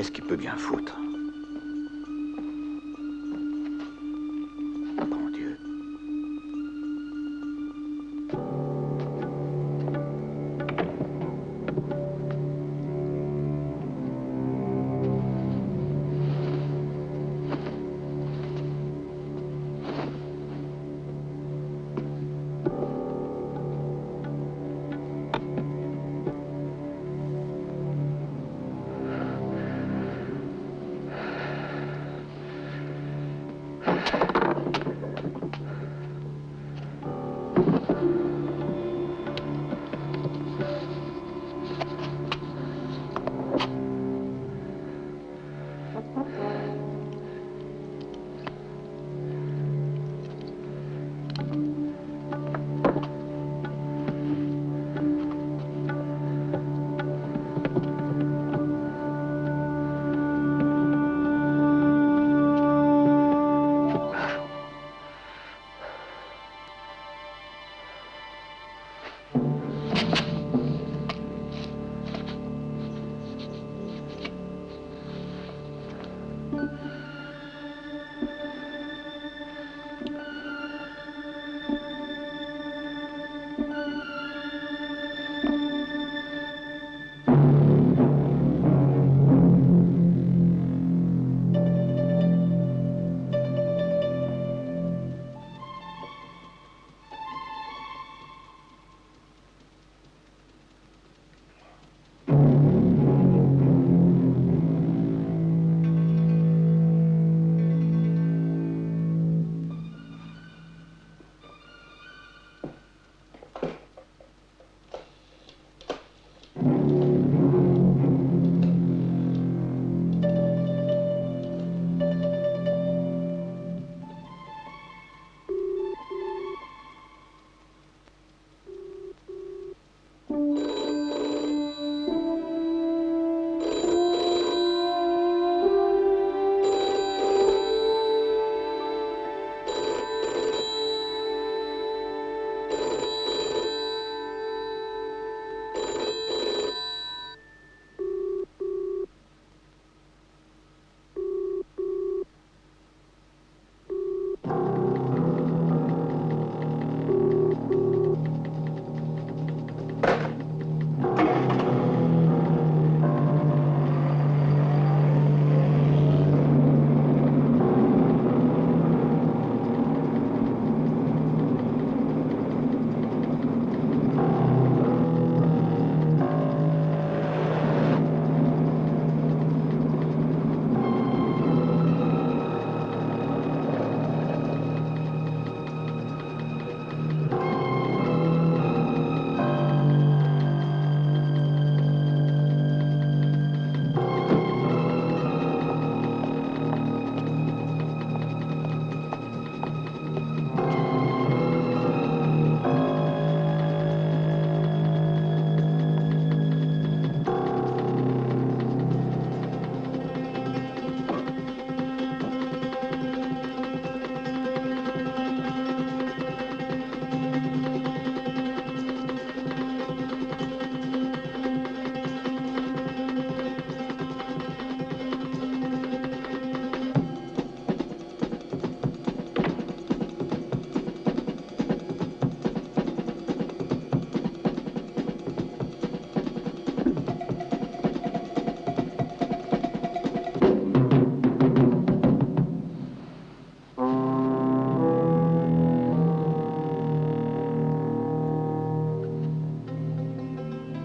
S16: Qu'est-ce qu'il peut bien foutre? Bon Dieu.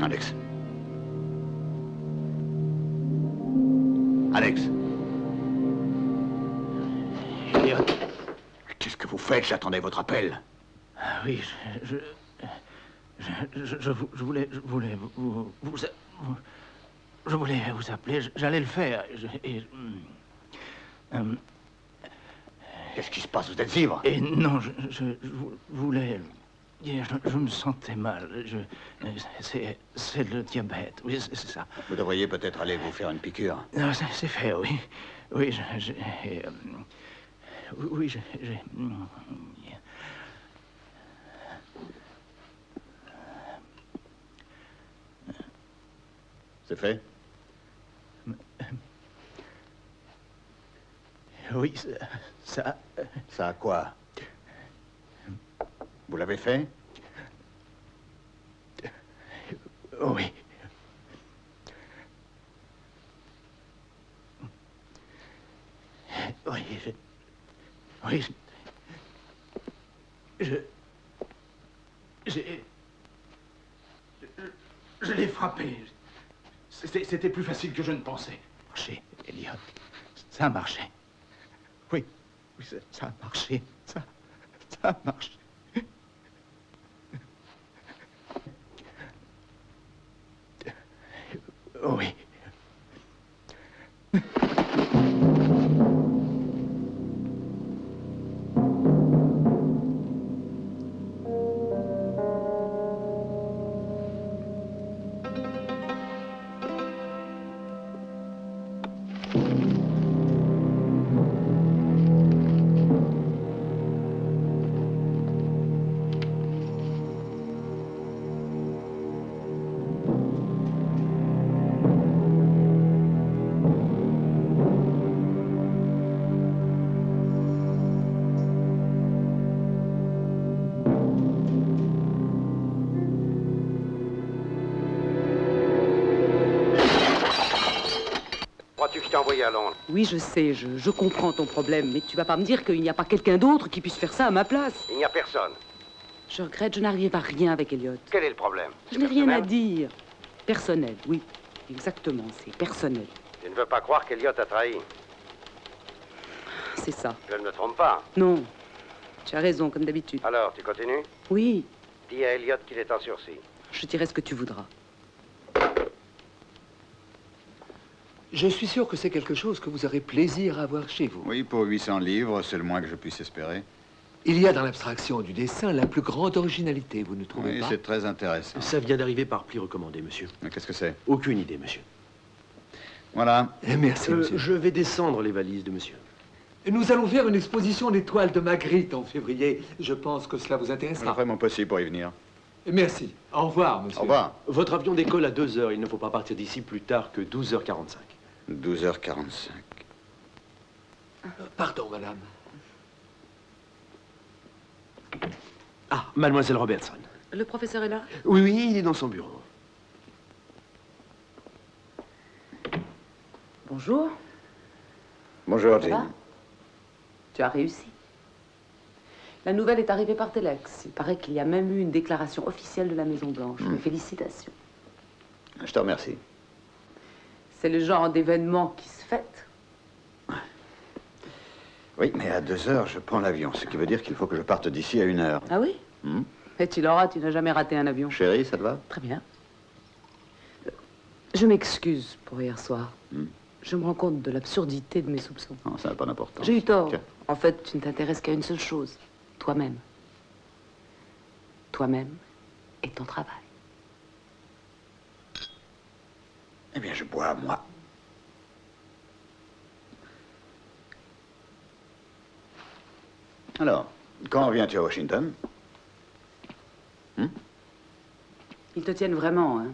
S16: Alex. Alex. Elliot. Qu'est-ce que vous faites? J'attendais votre appel. Ah oui, je voulais vous appeler. J'allais le faire.
S8: Qu'est-ce qui se passe? Vous êtes ivre?
S16: Et non, je voulais dire, je me sentais mal. C'est le diabète. Oui, c'est ça.
S8: Vous devriez peut-être aller vous faire une piqûre.
S16: Non, c'est fait, oui. Oui, oui, j'ai...
S8: C'est fait?
S16: Oui, ça...
S8: Ça a quoi? Vous l'avez fait?
S16: Oui. Oui, oui, je l'ai frappé. C'était plus facile que je ne pensais. Marché, Elliot. Ça a marché. Oui, oui, ça a marché. Ça a marché. Oui.
S14: Crois-tu que je t'ai envoyé à Londres?
S7: Oui, je sais, je comprends ton problème, mais tu vas pas me dire qu'il n'y a pas quelqu'un d'autre qui puisse faire ça à ma place.
S14: Il n'y a personne.
S7: Je regrette, je n'arrive à rien avec Elliot.
S14: Quel est le problème?
S7: Je n'ai rien à dire. Personnel, oui. Exactement, c'est personnel.
S14: Je ne veux pas croire qu'Elliot a trahi.
S7: C'est ça.
S14: Je ne me trompe pas.
S7: Non, tu as raison, comme d'habitude.
S14: Alors, tu continues?
S7: Oui,
S14: Dis à Elliot qu'il est en sursis.
S7: je dirai ce que tu voudras.
S17: Je suis sûr que c'est quelque chose que vous aurez plaisir à voir chez vous.
S8: Oui, pour 800 livres, c'est le moins que je puisse espérer.
S17: Il y a dans l'abstraction du dessin la plus grande originalité, vous ne trouvez
S8: Oui,
S17: pas?
S8: c'est très intéressant.
S13: Ça vient d'arriver par pli recommandé, monsieur.
S8: Mais qu'est-ce que c'est?
S13: Aucune idée, monsieur.
S8: Voilà.
S17: Merci, monsieur.
S13: Je vais descendre les valises de monsieur.
S17: Nous allons faire une exposition d'étoiles de Magritte en février. Je pense que cela vous
S8: Je
S17: intéressera.
S8: ferai mon possible pour y venir.
S17: Merci. Au revoir, monsieur.
S8: Au revoir.
S13: Votre avion décolle à 2 heures. Il ne faut pas partir d'ici plus tard que 12h45.
S8: 12h45.
S17: Pardon, madame.
S13: Ah, mademoiselle Robertson.
S7: Le professeur est là?
S13: Oui, oui, il est dans son bureau.
S7: Bonjour.
S8: Bonjour,
S7: Ça va?
S8: Jean.
S7: Tu as réussi. La nouvelle est arrivée par Telex. Il paraît qu'il y a même eu une déclaration officielle de la Maison-Blanche. Mes félicitations.
S8: Je te remercie.
S7: C'est le genre d'événement qui se fête.
S8: Oui, mais à 2h, je prends l'avion, ce qui veut dire qu'il faut que je parte d'ici à 1h.
S7: Ah oui? Et tu l'auras, tu n'as jamais raté un avion.
S8: Chérie, ça te va?
S7: Très bien. Je m'excuse pour hier soir. Je me rends compte de l'absurdité de mes soupçons.
S8: Non, ça n'a pas d'importance.
S7: J'ai eu tort.
S8: Tiens.
S7: En fait, tu ne t'intéresses qu'à une seule chose. Toi-même. Toi-même et ton travail.
S8: Eh bien, je bois, moi. Alors, quand reviens-tu à Washington?
S7: Ils te tiennent vraiment, hein.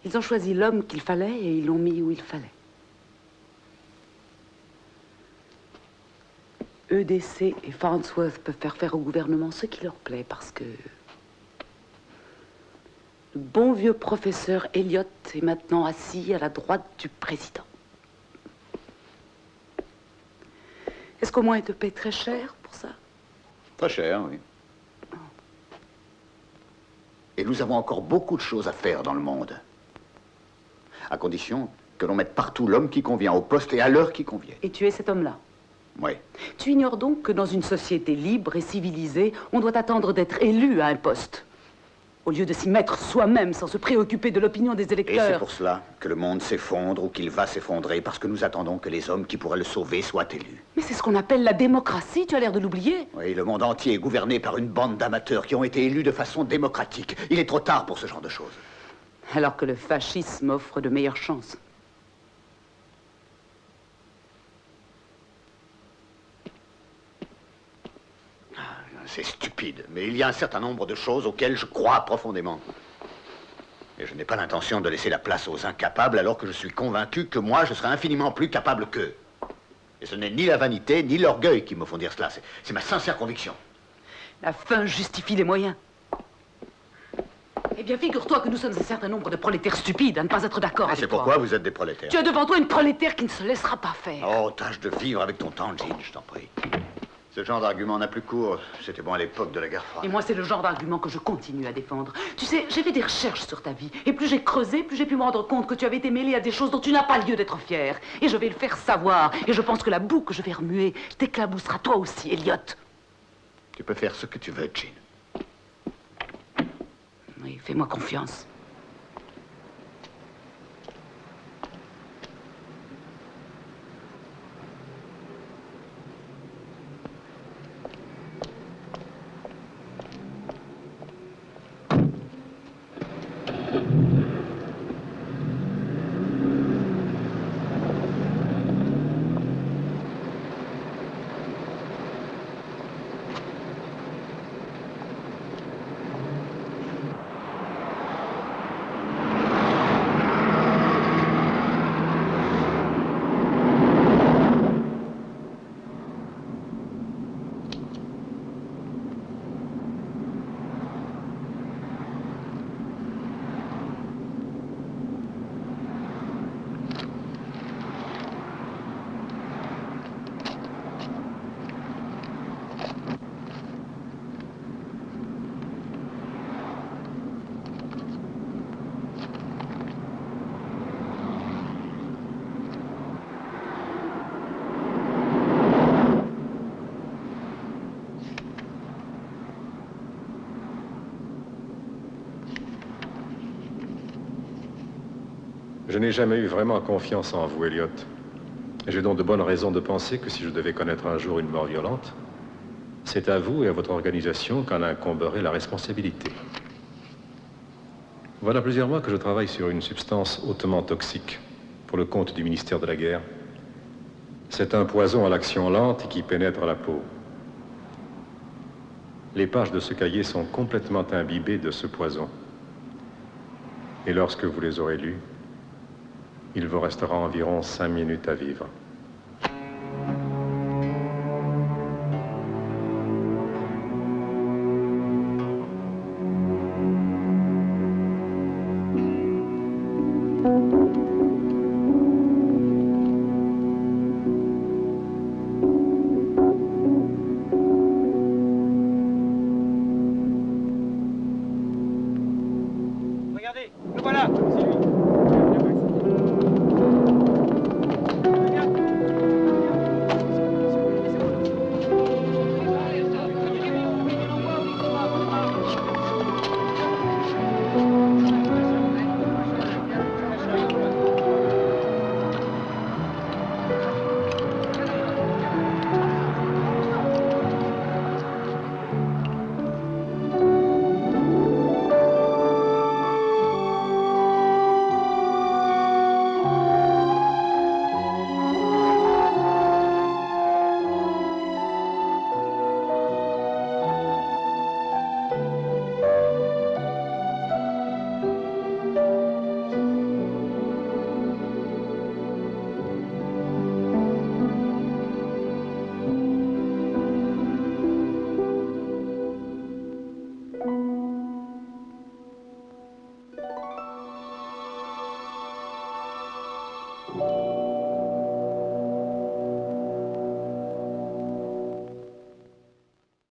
S7: Ils ont choisi l'homme qu'il fallait et ils l'ont mis où il fallait. EDC et Farnsworth peuvent faire au gouvernement ce qui leur plaît parce que le bon vieux professeur Elliot est maintenant assis à la droite du président. Est-ce qu'au moins il te paie très cher pour ça?
S8: Très cher, oui. Et nous avons encore beaucoup de choses à faire dans le monde. À condition que l'on mette partout l'homme qui convient au poste et à l'heure qui convient.
S7: Et tu es cet homme-là?
S8: Oui.
S7: Tu ignores donc que dans une société libre et civilisée, on doit attendre d'être élu à un poste, au lieu de s'y mettre soi-même sans se préoccuper de l'opinion des
S8: Et
S7: électeurs.
S8: c'est pour cela que le monde s'effondre ou qu'il va s'effondrer, parce que nous attendons que les hommes qui pourraient le sauver soient élus.
S7: Mais c'est ce qu'on appelle la démocratie, tu as l'air de l'oublier.
S8: Oui, le monde entier est gouverné par une bande d'amateurs qui ont été élus de façon démocratique. Il est trop tard pour ce genre de choses.
S7: Alors que le fascisme offre de meilleures chances.
S8: C'est stupide, mais il y a un certain nombre de choses auxquelles je crois profondément. Et je n'ai pas l'intention de laisser la place aux incapables alors que je suis convaincu que moi, je serai infiniment plus capable qu'eux. Et ce n'est ni la vanité, ni l'orgueil qui me font dire cela. C'est ma sincère conviction.
S7: La fin justifie les moyens. Eh bien, figure-toi que nous sommes un certain nombre de prolétaires stupides à ne pas être d'accord avec toi.
S8: C'est pourquoi vous êtes des prolétaires.
S7: Tu as devant toi une prolétaire qui ne se laissera pas faire.
S8: Oh, tâche de vivre avec ton temps, Jean, je t'en prie. Ce genre d'argument n'a plus cours. C'était bon à l'époque de la guerre froide.
S7: Et moi, c'est le genre d'argument que je continue à défendre. Tu sais, j'ai fait des recherches sur ta vie. Et plus j'ai creusé, plus j'ai pu me rendre compte que tu avais été mêlé à des choses dont tu n'as pas lieu d'être fier. Et je vais le faire savoir. Et je pense que la boue que je vais remuer t'éclaboussera toi aussi, Elliot.
S8: Tu peux faire ce que tu veux, Jean.
S7: Oui, fais-moi confiance.
S10: Je n'ai jamais eu vraiment confiance en vous, Elliot. J'ai donc de bonnes raisons de penser que si je devais connaître un jour une mort violente, c'est à vous et à votre organisation qu'en incomberait la responsabilité. Voilà plusieurs mois que je travaille sur une substance hautement toxique pour le compte du ministère de la Guerre. C'est un poison à l'action lente qui pénètre la peau. Les pages de ce cahier sont complètement imbibées de ce poison. Et lorsque vous les aurez lues, il vous restera environ 5 minutes à vivre.